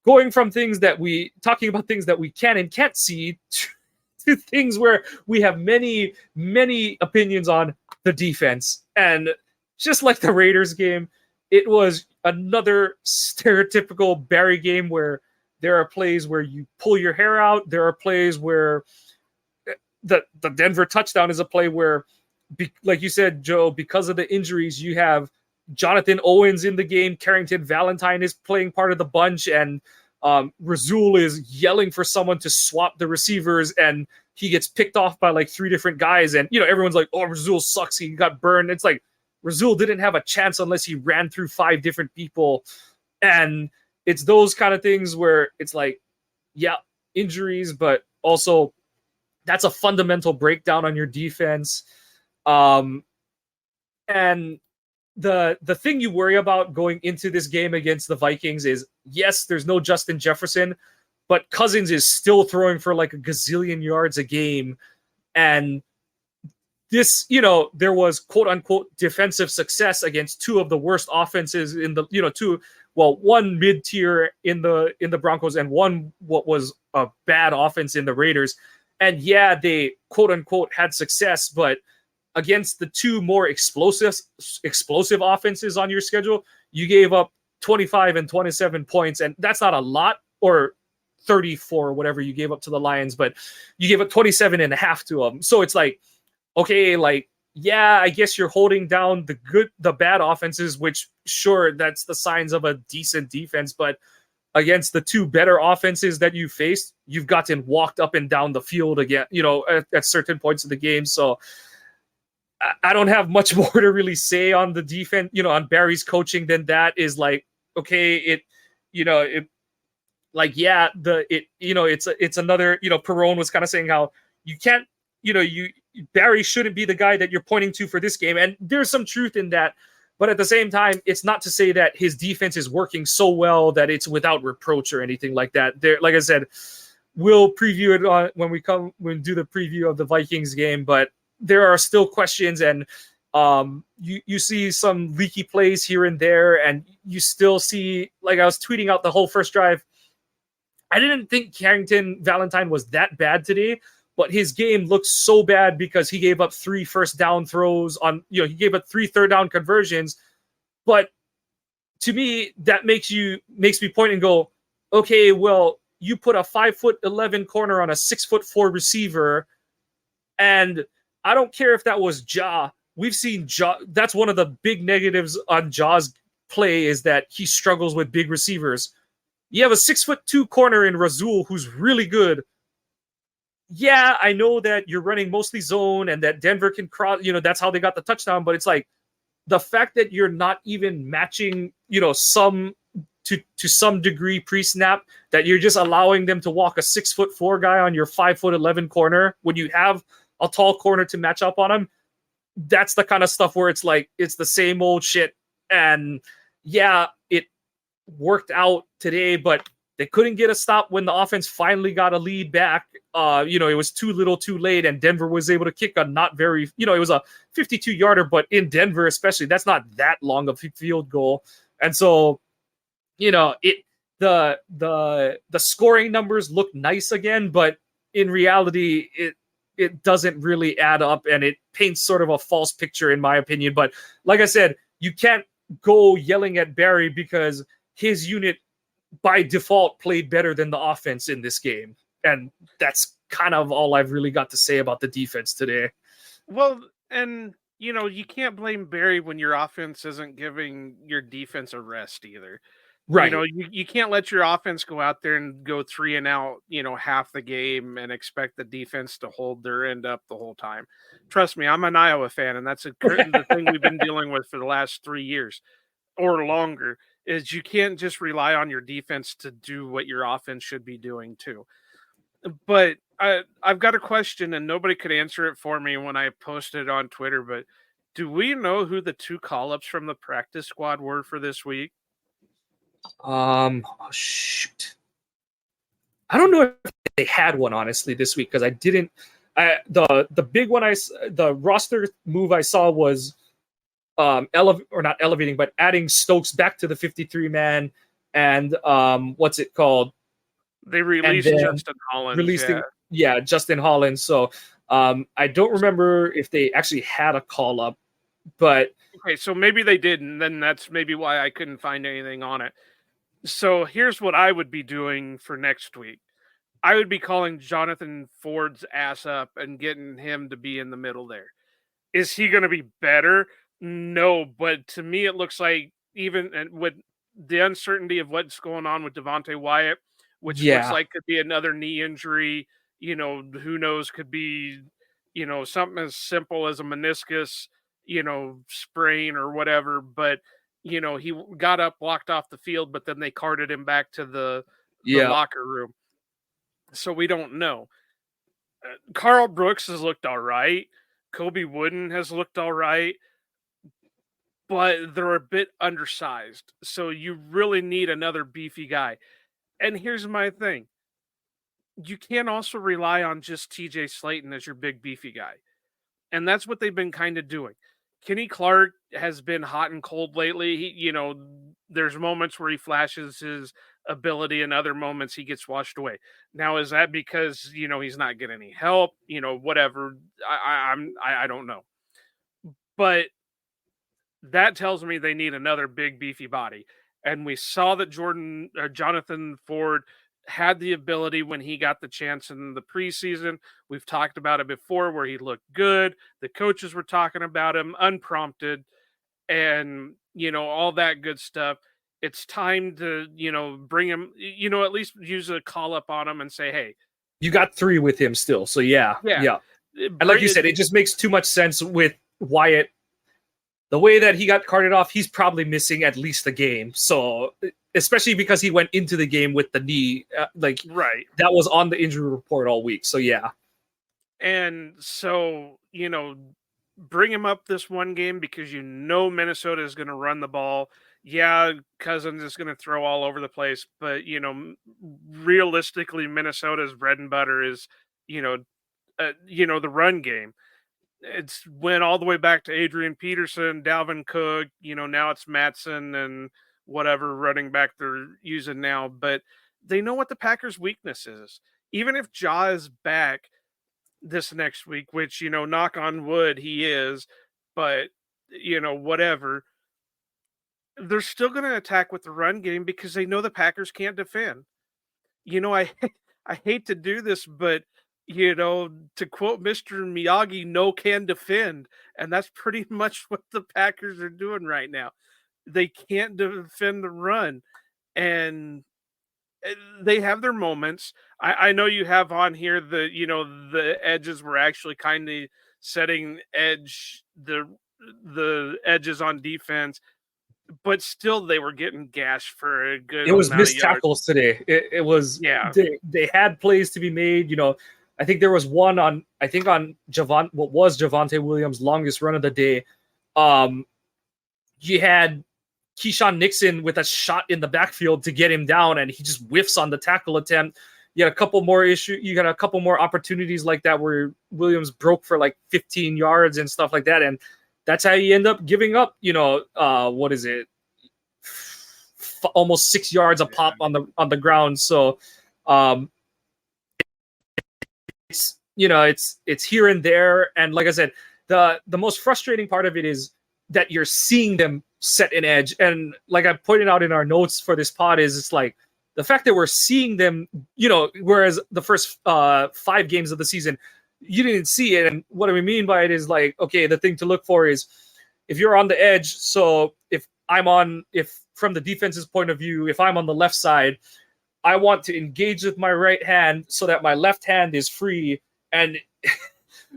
going from talking about things that we can and can't see to things where we have many, many opinions on the defense. And just like the Raiders game, it was another stereotypical Barry game where there are plays where you pull your hair out. There are plays where the Denver touchdown is a play where, like you said, Joe, because of the injuries, you have Jonathan Owens in the game. Carrington Valentine is playing part of the bunch, and Razul is yelling for someone to swap the receivers, and he gets picked off by like 3 different guys. And, you know, everyone's like, oh, Razul sucks. He got burned. It's like Razul didn't have a chance unless he ran through 5 different people. And it's those kind of things where it's like, yeah, injuries, but also that's a fundamental breakdown on your defense. And the thing you worry about going into this game against the Vikings is, yes, there's no Justin Jefferson, but Cousins is still throwing for like a gazillion yards a game. And this, you know, there was quote unquote defensive success against 2 of the worst offenses in the, you know, one mid-tier in the Broncos and one what was a bad offense in the Raiders. And yeah, they quote unquote had success, but against the 2 more explosive offenses on your schedule, you gave up 25 and 27 points. And that's not a lot, or 34 or whatever you gave up to the Lions, but you gave up 27 and a half to them. So it's like, okay, like, yeah, I guess you're holding down the bad offenses, which sure, that's the signs of a decent defense, but against the 2 better offenses that you faced, you've gotten walked up and down the field again, you know, at certain points of the game. So I don't have much more to really say on the defense, you know, on Barry's coaching than that. Is like, okay, it's another, you know, Perone was kind of saying how you can't, you know, Barry shouldn't be the guy that you're pointing to for this game. And there's some truth in that. But at the same time, it's not to say that his defense is working so well that it's without reproach or anything like that. There, like I said, we'll preview it when we do the preview of the Vikings game. But there are still questions, and you see some leaky plays here and there, and you still see, like I was tweeting out the whole first drive, I didn't think Carrington Valentine was that bad today. But his game looks so bad because he gave up 3 first down throws on, you know, he gave up 3 third down conversions. But to me, that makes me point and go, okay, well, you put a 5'11" corner on a 6'4" receiver. And I don't care if that was Ja. We've seen Ja. That's one of the big negatives on Ja's play, is that he struggles with big receivers. You have a 6'2" corner in Razul who's really good. Yeah, I know that you're running mostly zone and that Denver can cross, you know, that's how they got the touchdown. But it's like the fact that you're not even matching, you know, some to some degree pre-snap, that you're just allowing them to walk a 6'4" guy on your 5'11" corner when you have a tall corner to match up on him. That's the kind of stuff where it's like, it's the same old shit. And yeah, it worked out today, but they couldn't get a stop when the offense finally got a lead back. It was too little too late, and Denver was able to kick a not very, it was a 52-yarder, but in Denver especially, that's not that long of a field goal. And so, the scoring numbers look nice again, but in reality, it doesn't really add up, and it paints sort of a false picture in my opinion. But like I said, you can't go yelling at Barry because his unit by default played better than the offense in this game. And that's kind of all I've really got to say about the defense today. Well, and you can't blame Barry when your offense isn't giving your defense a rest either. Right. You can't let your offense go out there and go 3 and out, half the game and expect the defense to hold their end up the whole time. Trust me, I'm an Iowa fan, and that's the thing we've been dealing with for the last 3 years or longer, is you can't just rely on your defense to do what your offense should be doing too. But I've got a question, and nobody could answer it for me when I posted it on Twitter, but do we know who the 2 call-ups from the practice squad were for this week? Shoot. I don't know if they had one, honestly, this week, because I didn't. The big one the roster move I saw was not elevating, but adding Stokes back to the 53-man, and what's it called? They released Justin Hollins. Justin Hollins. So I don't remember if they actually had a call up, but okay, so maybe they didn't. Then that's maybe why I couldn't find anything on it. So here's what I would be doing for next week. I would be calling Jonathan Ford's ass up and getting him to be in the middle there. Is he going to be better? No, but to me it looks like, even with the uncertainty of what's going on with Devontae Wyatt, which looks like could be another knee injury, who knows, could be, something as simple as a meniscus, sprain or whatever, but he got up, walked off the field, but then they carted him back to the locker room. So we don't know. Carl Brooks has looked all right. Kobe Wooden has looked all right, but they're a bit undersized. So you really need another beefy guy. And here's my thing. You can't also rely on just TJ Slayton as your big beefy guy. And that's what they've been kind of doing. Kenny Clark has been hot and cold lately. He, there's moments where he flashes his ability, and other moments he gets washed away. Now, is that because, he's not getting any help? Whatever. I don't know. But that tells me they need another big beefy body. And we saw that Jonathan Ford had the ability when he got the chance in the preseason. We've talked about it before, where he looked good. The coaches were talking about him unprompted, and all that good stuff. It's time to bring him, at least use a call up on him and say, hey, you got 3 with him still. So yeah. And like you said, it just makes too much sense with Wyatt. The way that he got carted off, he's probably missing at least a game. So, especially because he went into the game with the knee, right, that was on the injury report all week. So, yeah. And so, bring him up this one game, because Minnesota is going to run the ball. Yeah, Cousins is going to throw all over the place, but realistically, Minnesota's bread and butter is, the run game. It's went all the way back to Adrian Peterson, Dalvin Cook, now it's Matson and whatever running back they're using now. But they know what the Packers' weakness is. Even if Ja is back this next week, which, knock on wood, he is, but, whatever, they're still going to attack with the run game because they know the Packers can't defend. I hate to do this, but to quote Mr. Miyagi, no can defend. And that's pretty much what the Packers are doing right now. They can't defend the run. And they have their moments. I know you have on here the edges were actually kind of setting the edges on defense. but still they were getting gashed for a good It was amount of missed yards. tackles today. It was Yeah. They had plays to be made. You know, I think there was one on what was Javonte Williams' longest run of the day. You had Keyshawn Nixon with a shot in the backfield to get him down, and he just whiffs on the tackle attempt. You had a couple more You got a couple more opportunities like that where Williams broke for like 15 yards and stuff like that, and that's how you end up giving up. You know, what is it? Almost 6 yards a pop on the ground. So, it's it's here and there, and like I said, the most frustrating part of it is that you're seeing them set an edge, and like I pointed out in our notes for this pod, is it's like the fact that we're seeing them, whereas the first 5 games of the season you didn't see it. And what I mean by it is like, okay, the thing to look for is if you're on the edge. So if from the defense's point of view, if I'm on the left side, I want to engage with my right hand so that my left hand is free. And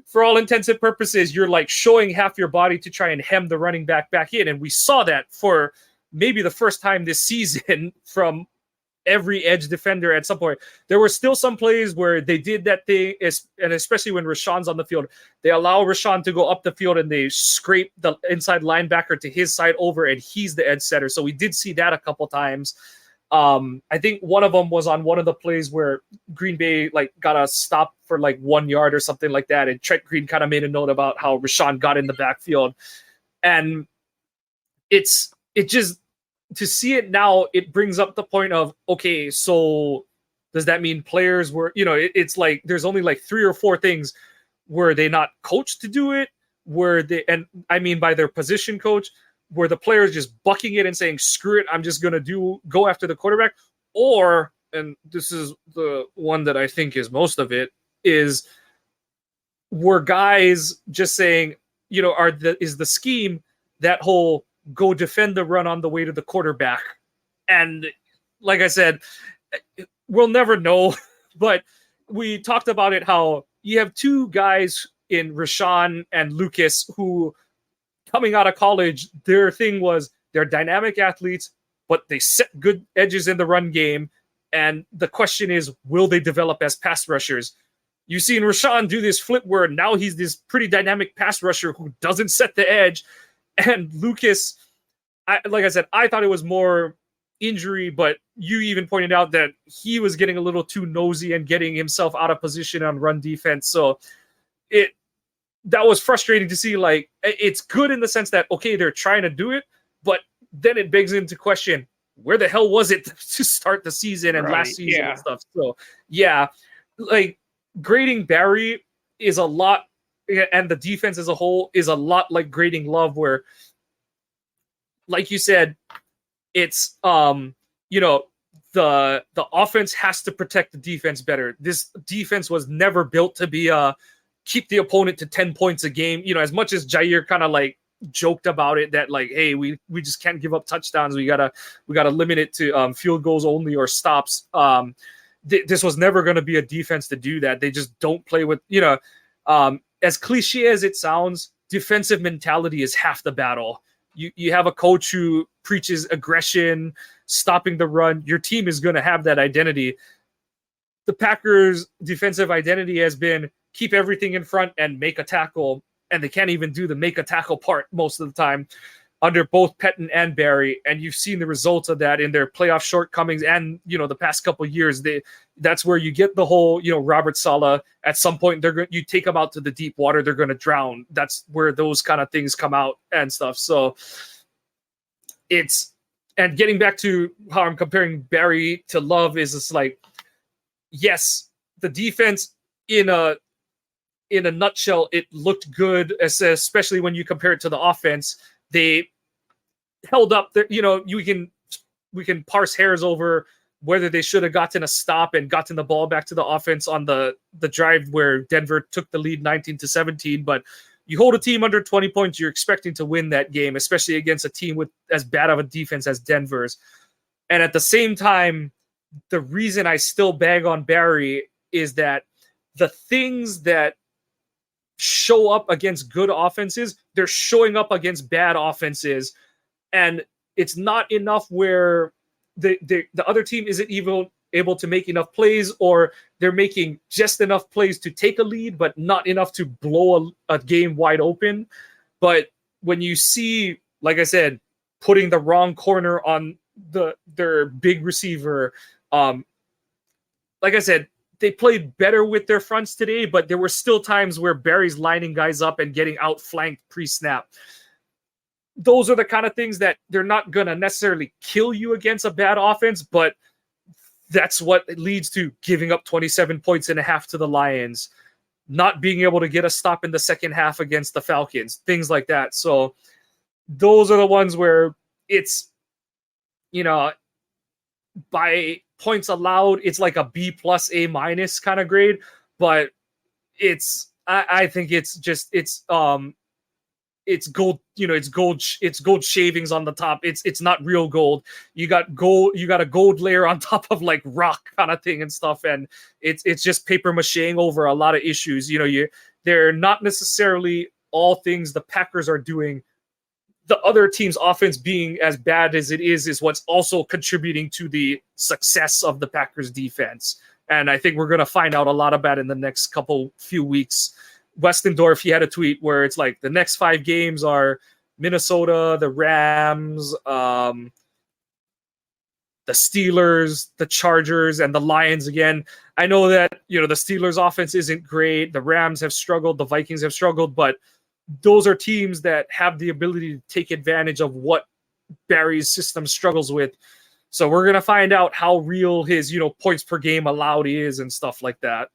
for all intents and purposes, you're like showing half your body to try and hem the running back in. And we saw that for maybe the first time this season from every edge defender at some point. There were still some plays where they did that thing, and especially when Rashawn's on the field, they allow Rashawn to go up the field and they scrape the inside linebacker to his side over, and he's the edge setter. So we did see that a couple times. I think one of them was on one of the plays where Green Bay like got a stop for like 1 yard or something like that, and Trent Green kind of made a note about how Rashawn got in the backfield. And it just, to see it now, it brings up the point of, okay, so does that mean players were, it's like there's only like 3 or 4 things. Were they not coached to do it? Were they, and I mean by their position coach, were the players just bucking it and saying, screw it, I'm just going to go after the quarterback? Or, and this is the one that I think is most of it, is were guys just saying, is the scheme that whole go defend the run on the way to the quarterback? And like I said, we'll never know, but we talked about it, how you have 2 guys in Rashawn and Lucas who, coming out of college, their thing was they're dynamic athletes, but they set good edges in the run game. And the question is, will they develop as pass rushers? You've seen Rashawn do this flip where now he's this pretty dynamic pass rusher who doesn't set the edge. And Lucas, like I said, I thought it was more injury, but you even pointed out that he was getting a little too nosy and getting himself out of position on run defense. So that was frustrating to see. Like, it's good in the sense that, okay, they're trying to do it, but then it begs into question, where the hell was it to start the season and last season and stuff? So, yeah, like grading Barry is a lot, and the defense as a whole is a lot like grading Love, where, like you said, it's the offense has to protect the defense better. This defense was never built to be keep the opponent to 10 points a game. As much as Jair kind of like joked about it, that like, hey, we just can't give up touchdowns. We gotta limit it to field goals only or stops. This was never going to be a defense to do that. They just don't play with, as cliche as it sounds, defensive mentality is half the battle. You have a coach who preaches aggression, stopping the run. Your team is going to have that identity. The Packers' defensive identity has been keep everything in front and make a tackle, and they can't even do the make a tackle part most of the time under both Pettin and Barry. And you've seen the results of that in their playoff shortcomings and, the past couple of years. That's where you get the whole, Robert Saleh, at some point, you take them out to the deep water, they're going to drown. That's where those kind of things come out and stuff. So and getting back to how I'm comparing Barry to Love is it's like, yes, the defense in a nutshell, it looked good, especially when you compare it to the offense. They held up there. We can parse hairs over whether they should have gotten a stop and gotten the ball back to the offense on the drive where Denver took the lead 19-17. But you hold a team under 20 points, you're expecting to win that game, especially against a team with as bad of a defense as Denver's. And at the same time, the reason I still bag on Barry is that the things that show up against good offenses, they're showing up against bad offenses. And it's not enough where the other team isn't even able to make enough plays, or they're making just enough plays to take a lead, but not enough to blow a game wide open. But when you see, like I said, putting the wrong corner on their big receiver, like I said, they played better with their fronts today, but there were still times where Barry's lining guys up and getting outflanked pre-snap. Those are the kind of things that they're not going to necessarily kill you against a bad offense, but that's what leads to giving up 27 points and a half to the Lions, not being able to get a stop in the second half against the Falcons, things like that. So those are the ones where it's, by points allowed, it's like a B plus A minus kind of grade, but I think it's gold, it's gold shavings on the top. It's not real gold. You got a gold layer on top of like rock kind of thing and stuff, and it's just paper macheing over a lot of issues. They're not necessarily all things the Packers are doing. The other team's offense being as bad as it is what's also contributing to the success of the Packers defense. And I think we're going to find out a lot about it in the next few weeks. Westendorf, he had a tweet where it's like the next 5 games are Minnesota, the Rams, the Steelers, the Chargers, and the Lions again. I know that, the Steelers offense isn't great. The Rams have struggled. The Vikings have struggled, but those are teams that have the ability to take advantage of what Barry's system struggles with. So we're going to find out how real his, points per game allowed is and stuff like that.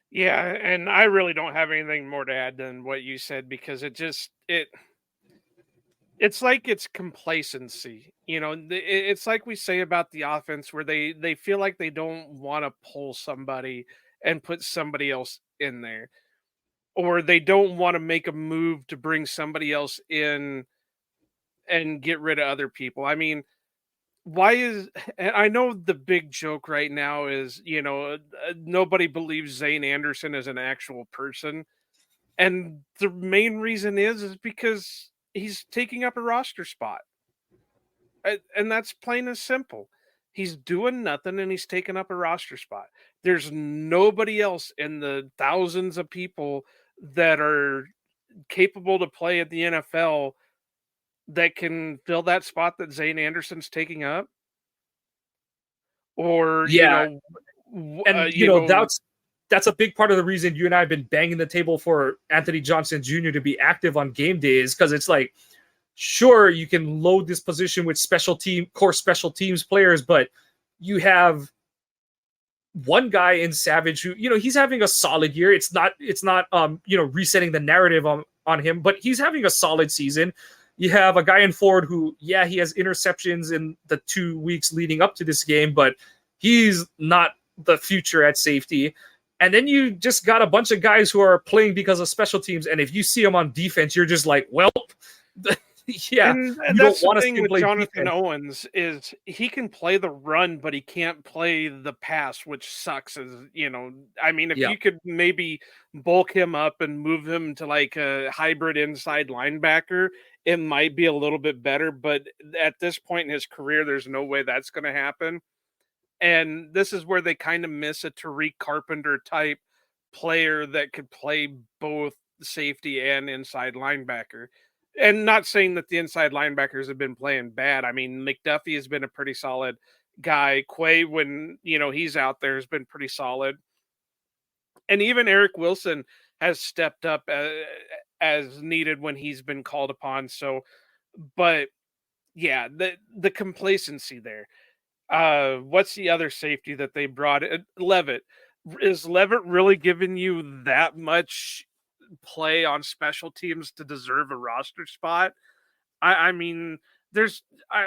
Yeah, and I really don't have anything more to add than what you said, because it's like it's complacency. It's like we say about the offense, where they feel like they don't want to pull somebody and put somebody else in there, or they don't want to make a move to bring somebody else in and get rid of other people. I mean, and I know the big joke right now is, nobody believes Zane Anderson is an actual person. And the main reason is because he's taking up a roster spot. And that's plain and simple. He's doing nothing and he's taking up a roster spot. There's nobody else in the thousands of people that are capable to play at the NFL that can fill that spot that Zane Anderson's taking up. Or, that's a big part of the reason you and I have been banging the table for Anthony Johnson Jr. to be active on game days, because it's like, sure, you can load this position with core special teams players, but you have one guy in Savage who, he's having a solid year. It's not resetting the narrative on him, but he's having a solid season. You have a guy in Ford who, he has interceptions in the 2 weeks leading up to this game, but he's not the future at safety. And then you just got a bunch of guys who are playing because of special teams. And if you see them on defense, you're just like, well, yeah. And that's the thing with Jonathan Owens is he can play the run, but he can't play the pass, which sucks. If you could maybe bulk him up and move him to like a hybrid inside linebacker, it might be a little bit better. But at this point in his career, there's no way that's going to happen. And this is where they kind of miss a Tariq Carpenter type player that could play both safety and inside linebacker. And not saying that the inside linebackers have been playing bad. I mean, McDuffie has been a pretty solid guy. Quay, when, he's out there, has been pretty solid. And even Eric Wilson has stepped up as needed when he's been called upon. So, but yeah, the complacency there. What's the other safety that they brought? Levitt. Is Levitt really giving you that much play on special teams to deserve a roster spot? I mean,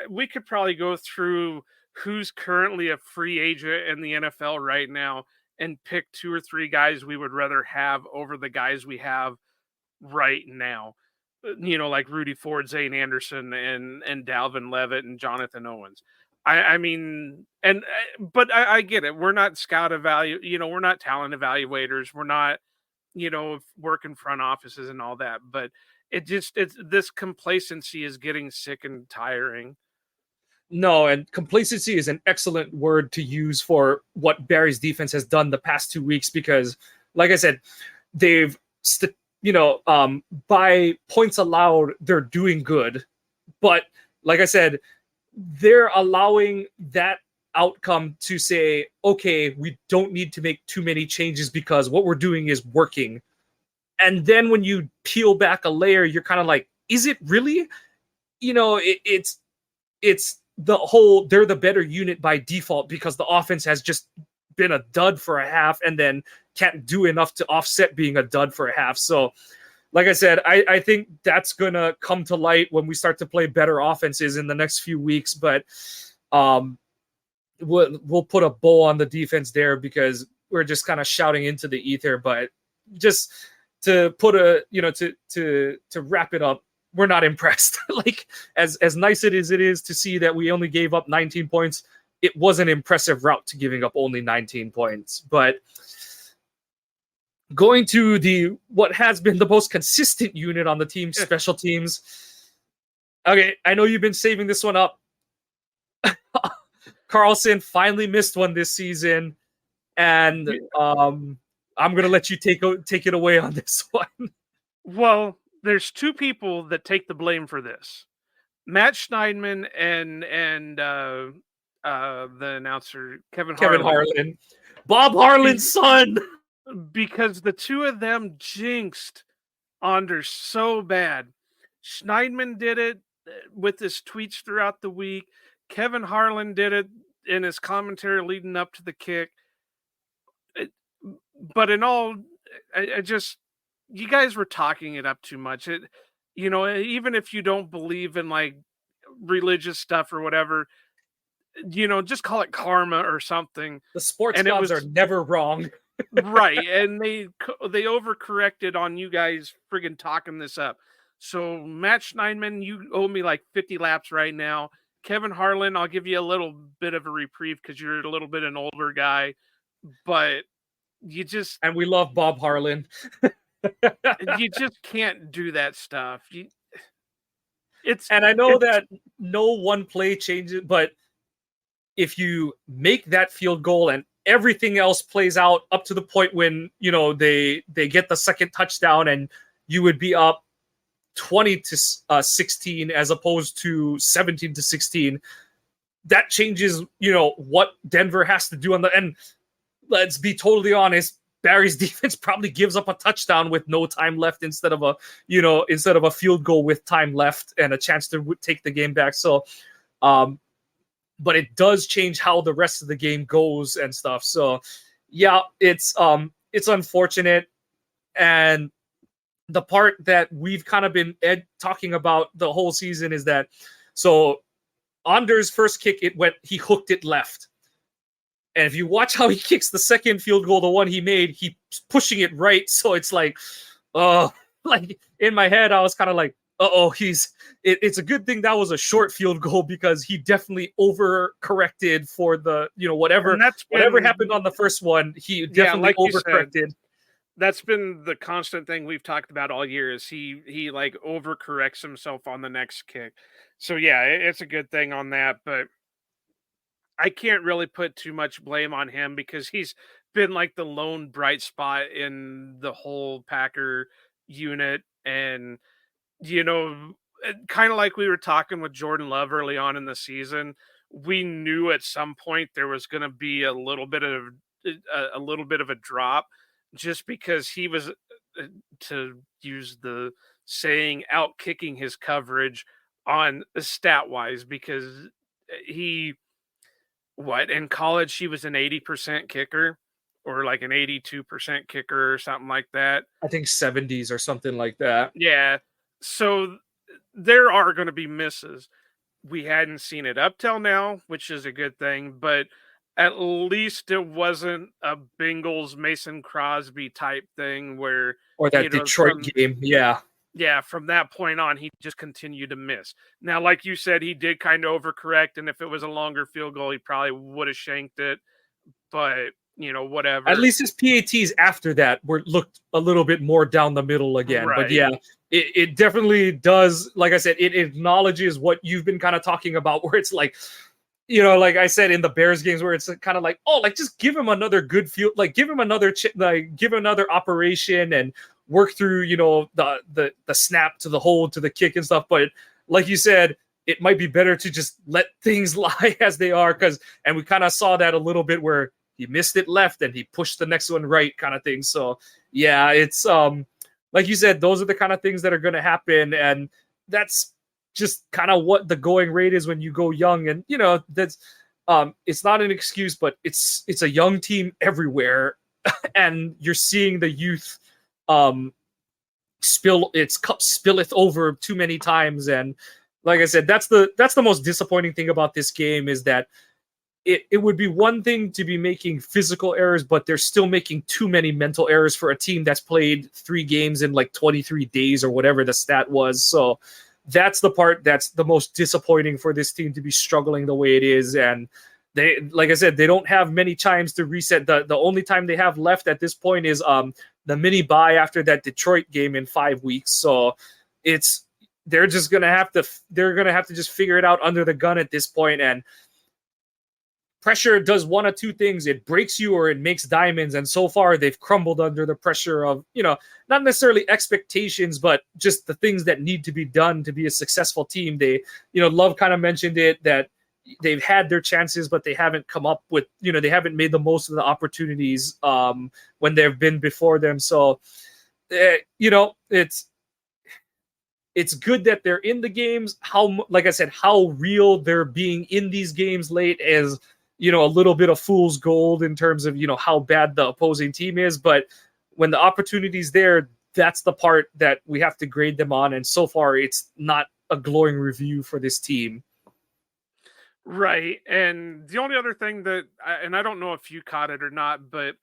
we could probably go through who's currently a free agent in the NFL right now and pick 2 or 3 guys we would rather have over the guys we have right now. Like Rudy Ford, Zane Anderson, and Dalvin Levitt and Jonathan Owens. But I get it. We're not scout we're not talent evaluators. We're not, work in front offices and all that. But it's this complacency is getting sick and tiring. No, and complacency is an excellent word to use for what Barry's defense has done the past 2 weeks because, like I said, they've, by points allowed, they're doing good. But like I said, they're allowing that outcome to say, okay, we don't need to make too many changes because what we're doing is working. And then when you peel back a layer, you're kind of like, is it really? It's the whole, they're the better unit by default because the offense has just been a dud for a half and then can't do enough to offset being a dud for a half. So, like I said, I think that's going to come to light when we start to play better offenses in the next few weeks. But we'll put a bow on the defense there because we're just kind of shouting into the ether. But just to put to wrap it up, we're not impressed. Like as nice it is to see that we only gave up 19 points, it was an impressive route to giving up only 19 points. But going to what has been the most consistent unit on the team, special teams. Okay, I know you've been saving this one up. Carlson finally missed one this season, and I'm gonna let you take it away on this one. Well, there's two people that take the blame for this: Matt Schneidman and the announcer Kevin Harlan, Bob Harlan's son. Because the two of them jinxed Anders so bad. Schneidman did it with his tweets throughout the week. Kevin Harlan did it in his commentary leading up to the kick. But in all, I just, you guys were talking it up too much. Even if you don't believe in like religious stuff or whatever, just call it karma or something. The sports gods are never wrong. Right, and they overcorrected on you guys friggin' talking this up. So Matt Schneidman, you owe me like 50 laps right now. Kevin Harlan, I'll give you a little bit of a reprieve because you're a little bit an older guy, but you just, and we love Bob Harlan. You just can't do that stuff. And I know that no one play changes, but if you make that field goal and everything else plays out up to the point when they get the second touchdown and you would be up 20-16 as opposed to 17-16, that changes what Denver has to do on the end. Let's be totally honest, Barry's defense probably gives up a touchdown with no time left instead of a field goal with time left and a chance to take the game back. So but it does change how the rest of the game goes and stuff. So, yeah, it's unfortunate. And the part that we've kind of been talking about the whole season is that, so Anders' first kick, he hooked it left. And if you watch how he kicks the second field goal, the one he made, he's pushing it right. So it's like, like in my head, I was kind of like, it's a good thing that was a short field goal because he definitely overcorrected for the, whatever happened on the first one, he definitely overcorrected. That's been the constant thing we've talked about all year is he like overcorrects himself on the next kick. So yeah, it's a good thing on that, but I can't really put too much blame on him because he's been like the lone bright spot in the whole Packer unit. And kind of like we were talking with Jordan Love early on in the season, we knew at some point there was going to be a little bit of a drop just because he was, to use the saying, out kicking his coverage on stat wise, because in college, he was an 80% kicker or like an 82% kicker or something like that. I think 70s or something like that. Yeah. So there are going to be misses. We hadn't seen it up till now, which is a good thing, but at least it wasn't a Bengals Mason Crosby type thing where, or that Detroit game. Yeah. Yeah. From that point on, he just continued to miss. Now, like you said, he did kind of overcorrect. And if it was a longer field goal, he probably would have shanked it. But whatever. At least his PATs after that looked a little bit more down the middle again. Right. But yeah, it definitely does. Like I said, it acknowledges what you've been kind of talking about, where it's like, like I said in the Bears games, where it's kind of like, oh, like just give him another good field, like give him another give him another operation and work through, the snap to the hold to the kick and stuff. But like you said, it might be better to just let things lie as they are, and we kind of saw that a little bit where he missed it left and he pushed the next one right, kind of thing. So yeah, it's like you said, those are the kind of things that are going to happen, and that's just kind of what the going rate is when you go young. And that's it's not an excuse, but it's a young team everywhere, and you're seeing the youth spill its cup spilleth over too many times. And like I said, that's the most disappointing thing about this game, is that it would be one thing to be making physical errors, but they're still making too many mental errors for a team that's played 3 games in like 23 days or whatever the stat was. So that's the part that's the most disappointing for this team, to be struggling the way it is. And they, like I said, they don't have many times to reset. The only time they have left at this point is the mini bye after that Detroit game in 5 weeks. So they're gonna have to just figure it out under the gun at this point. And pressure does one of two things: it breaks you or it makes diamonds. And so far they've crumbled under the pressure of, not necessarily expectations, but just the things that need to be done to be a successful team. They, Love kind of mentioned it, that they've had their chances, but they haven't come up with, they haven't made the most of the opportunities when they've been before them. So, it's good that they're in the games. Like I said, how real they're being in these games late is, a little bit of fool's gold in terms of, how bad the opposing team is. But when the opportunity's there, that's the part that we have to grade them on. And so far, it's not a glowing review for this team. Right. And the only other thing that, and I don't know if you caught it or not, but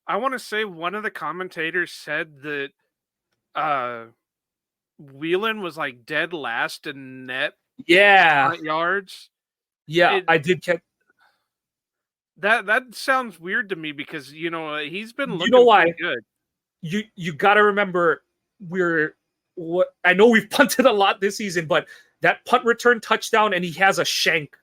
I want to say one of the commentators said that Whelan was like dead last in net yards. Yeah, I did catch. That sounds weird to me, because he's been looking why? pretty good. You got to remember, I know we've punted a lot this season, but that punt return touchdown, and he has a shank.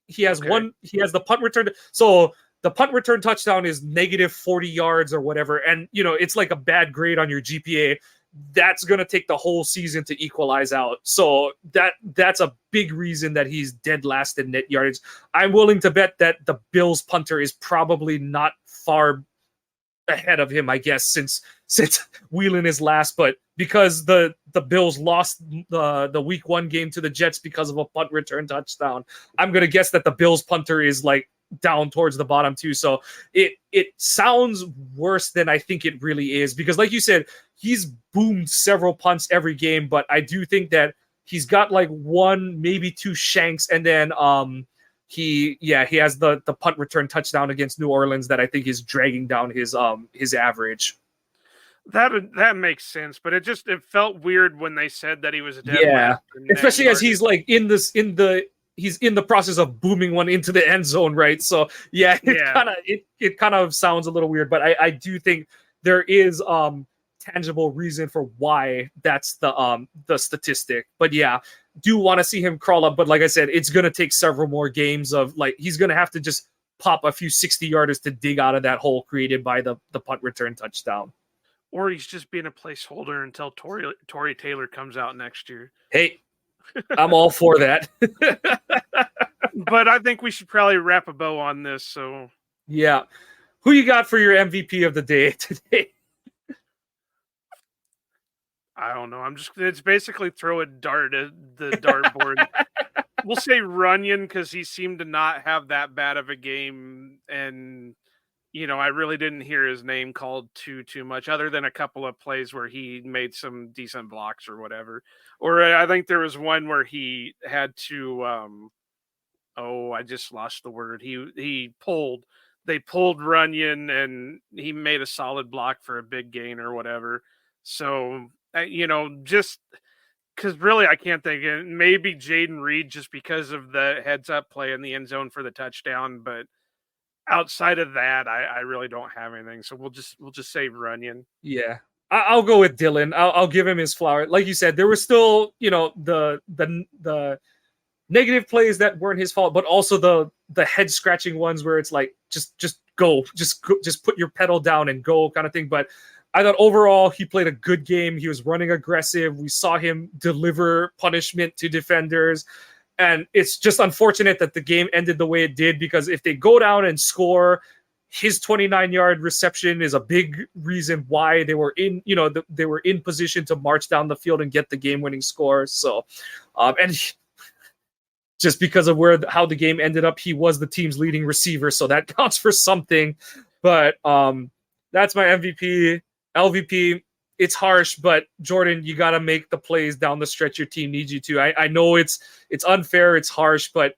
He has the punt return. So the punt return touchdown is negative 40 yards or whatever. And, it's like a bad grade on your GPA. That's going to take the whole season to equalize out. So that's a big reason that he's dead last in net yardage. I'm willing to bet that the Bills punter is probably not far ahead of him, I guess, since Whelan is last. But because the Bills lost the week 1 game to the Jets because of a punt return touchdown, I'm going to guess that the Bills punter is like down towards the bottom too. So it sounds worse than I think it really is, because like you said, he's boomed several punts every game, but I do think that he's got like 1, maybe 2 shanks, and then he has the punt return touchdown against New Orleans that I think is dragging down his average. That makes sense, but it felt weird when they said that he was dead. Yeah, especially as he's like he's in the process of booming one into the end zone, right? So it kind of sounds a little weird, but I do think there is tangible reason for why that's the statistic. But yeah, do want to see him crawl up. But like I said, it's going to take several more games of he's going to have to just pop a few 60-yarders to dig out of that hole created by the punt return touchdown. Or he's just being a placeholder until Tory Taylor comes out next year. Hey, I'm all for that. But I think we should probably wrap a bow on this. So yeah, who you got for your MVP of the day today? I don't know. It's basically throw a dart at the dartboard. We'll say Runyon, because he seemed to not have that bad of a game. And, I really didn't hear his name called too much, other than a couple of plays where he made some decent blocks or whatever. Or I think there was one where he had to, I just lost the word. They pulled Runyon and he made a solid block for a big gain or whatever. So, just because really I can't think of it. Maybe Jaden Reed, just because of the heads up play in the end zone for the touchdown. But outside of that, I really don't have anything. So we'll just say Runyon. Yeah. I'll go with Dylan. I'll give him his flower. Like you said, there were still, the negative plays that weren't his fault, but also the head scratching ones where it's like just go, just put your pedal down and go kind of thing. But I thought overall he played a good game. He was running aggressive. We saw him deliver punishment to defenders. And it's just unfortunate that the game ended the way it did, because if they go down and score, his 29-yard reception is a big reason why they were in, they were in position to march down the field and get the game-winning score. So, and just because of how the game ended up, he was the team's leading receiver, so that counts for something. But that's my MVP. LVP, it's harsh, but Jordan, you got to make the plays down the stretch your team needs you to. I know it's unfair, it's harsh, but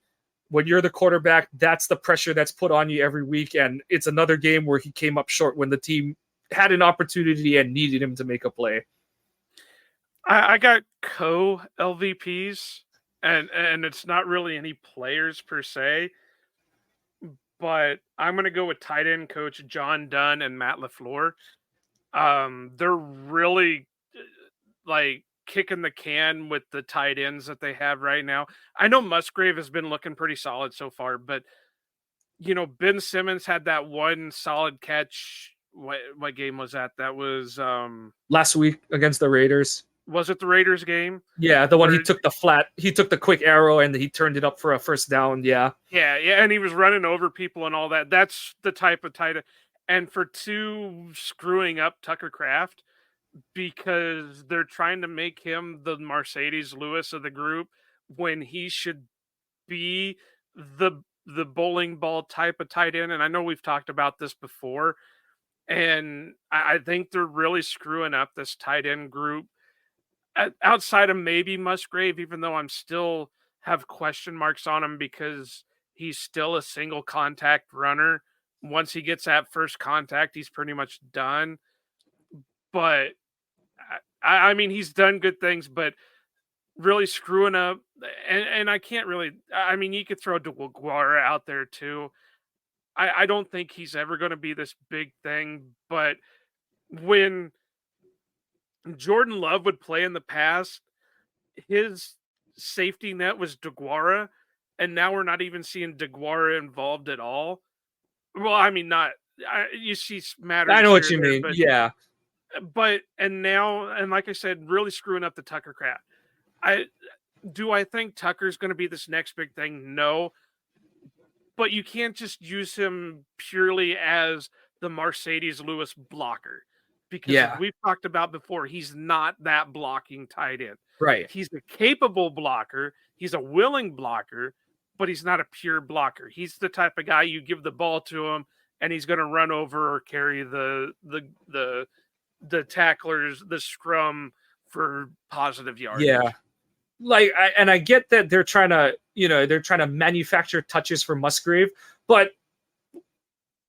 when you're the quarterback, that's the pressure that's put on you every week. And it's another game where he came up short when the team had an opportunity and needed him to make a play. I got co-LVPs, and it's not really any players per se, but I'm going to go with tight end coach John Dunn and Matt LaFleur. They're really kicking the can with the tight ends that they have right now. I know Musgrave has been looking pretty solid so far, but Ben Simmons had that one solid catch. What game was that? That was last week against the Raiders. Was it the Raiders game? Yeah, the one he took the quick arrow and he turned it up for a first down. Yeah, and he was running over people and all that. That's the type of tight end. And for two screwing up Tucker Kraft, because they're trying to make him the Mercedes Lewis of the group when he should be the bowling ball type of tight end. And I know we've talked about this before, and I think they're really screwing up this tight end group outside of maybe Musgrave, even though I'm still have question marks on him because he's still a single contact runner. Once he gets that first contact, he's pretty much done. But I mean, he's done good things, but really screwing up. And I can't really, I mean, you could throw DeGuara out there too. I don't think he's ever going to be this big thing, but when Jordan Love would play in the past, his safety net was DeGuara, and now we're not even seeing DeGuara involved at all. Well, I mean, you see matters. I know what you mean. Yeah. But like I said, really screwing up the Tucker Kraft. I think Tucker's going to be this next big thing? No. But you can't just use him purely as the Mercedes Lewis blocker. Because as we've talked about before, he's not that blocking tight end. Right. He's a capable blocker. He's a willing blocker, but he's not a pure blocker. He's the type of guy you give the ball to him and he's going to run over or carry the tacklers, the scrum for positive yardage. Yeah. I get that they're trying to manufacture touches for Musgrave, but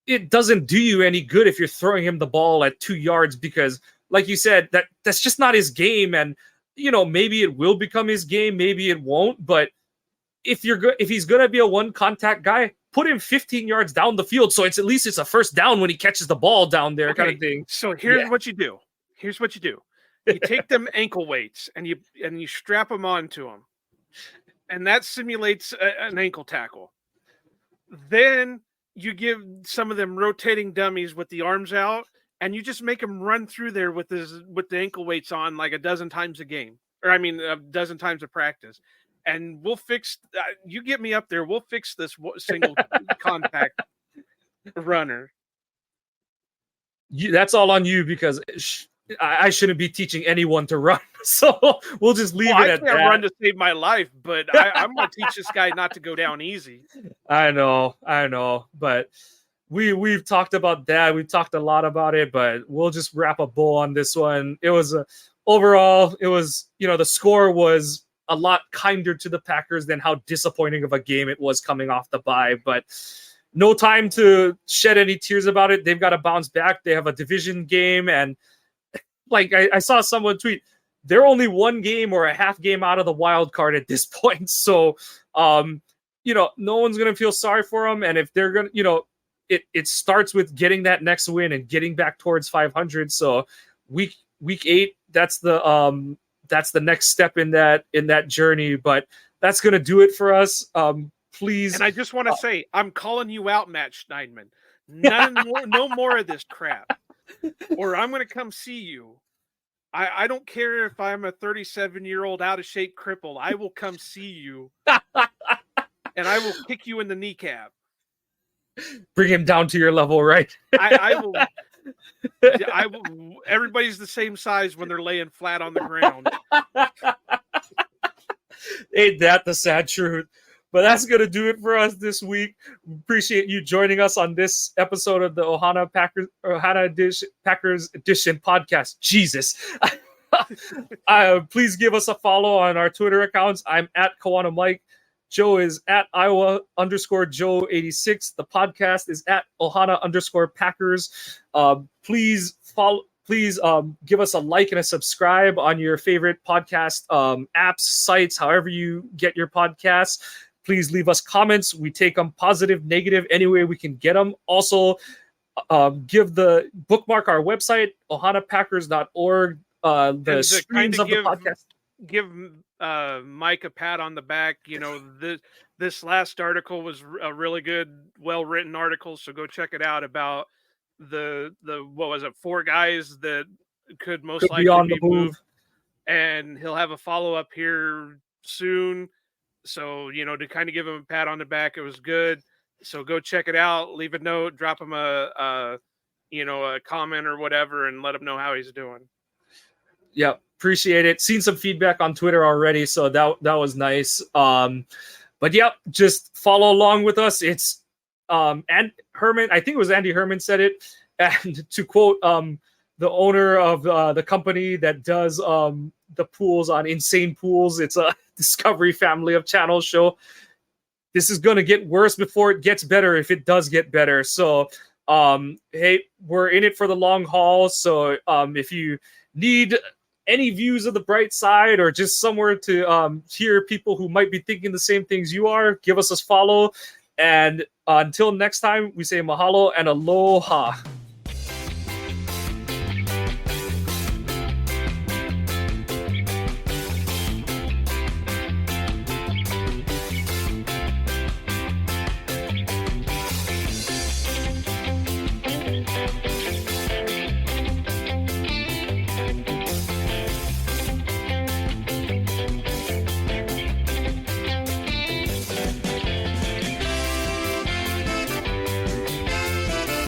it doesn't do you any good if you're throwing him the ball at 2 yards, because like you said, that's just not his game. And, maybe it will become his game. Maybe it won't. But if he's going to be a one contact guy, put him 15 yards down the field. So at least it's a first down when he catches the ball down there, kind of thing. So here's what you do. You take them ankle weights and you strap them onto them, and that simulates an ankle tackle. Then you give some of them rotating dummies with the arms out, and you just make them run through there with the ankle weights on like a dozen times a game, a dozen times a practice. And we'll fix. You get me up there. We'll fix this single contact runner. That's all on you, because I shouldn't be teaching anyone to run. So we'll just leave it at that. I can't run to save my life, but I'm going to teach this guy not to go down easy. I know. But we've talked about that. We've talked a lot about it, but we'll just wrap a bow on this one. It was overall, the score was a lot kinder to the Packers than how disappointing of a game it was coming off the bye. But no time to shed any tears about it. They've got to bounce back. They have a division game, and I saw someone tweet, they're only one game or a half game out of the wild card at this point. So, no one's going to feel sorry for them. And if they're going to, it starts with getting that next win and getting back towards 500. So week 8, that's the next step in that journey. But that's gonna do it for us. Please. And I just want to say, I'm calling you out, Matt Schneidman. No more of this crap, or I'm going to come see you. I don't care if I'm a 37-year-old out of shape cripple. I will come see you, and I will kick you in the kneecap. Bring him down to your level, right? I will. Everybody's the same size when they're laying flat on the ground. Ain't that the sad truth? But that's going to do it for us this week. Appreciate you joining us on this episode of the Ohana Packers Edition podcast. Jesus. Please give us a follow on our Twitter accounts. I'm at Kawana Mike. Joe is at Iowa_Joe86. The podcast is at Ohana_Packers. Please follow. Please give us a like and a subscribe on your favorite podcast apps, sites, however you get your podcasts. Please leave us comments. We take them positive, negative, any way we can get them. Also, bookmark our website, ohanapackers.org. The streams of the podcast. Give Mike a pat on the back. This last article was a really good, well-written article, so go check it out about the what was it, 4 guys that could most likely be moved. And he'll have a follow-up here soon. So, to kind of give him a pat on the back, it was good. So go check it out, leave a note, drop him a comment or whatever, and let him know how he's doing. Yeah, appreciate it. Seen some feedback on Twitter already, so that was nice. But yeah, just follow along with us. It's and Herman, I think it was Andy Herman said it, and to quote the owner of the company that does the pools on Insane Pools, it's a Discovery Family of Channels show. This is going to get worse before it gets better, if it does get better. So, hey, we're in it for the long haul. So, if you need any views of the bright side or just somewhere to hear people who might be thinking the same things you are, give us a follow. And until next time, we say mahalo and aloha.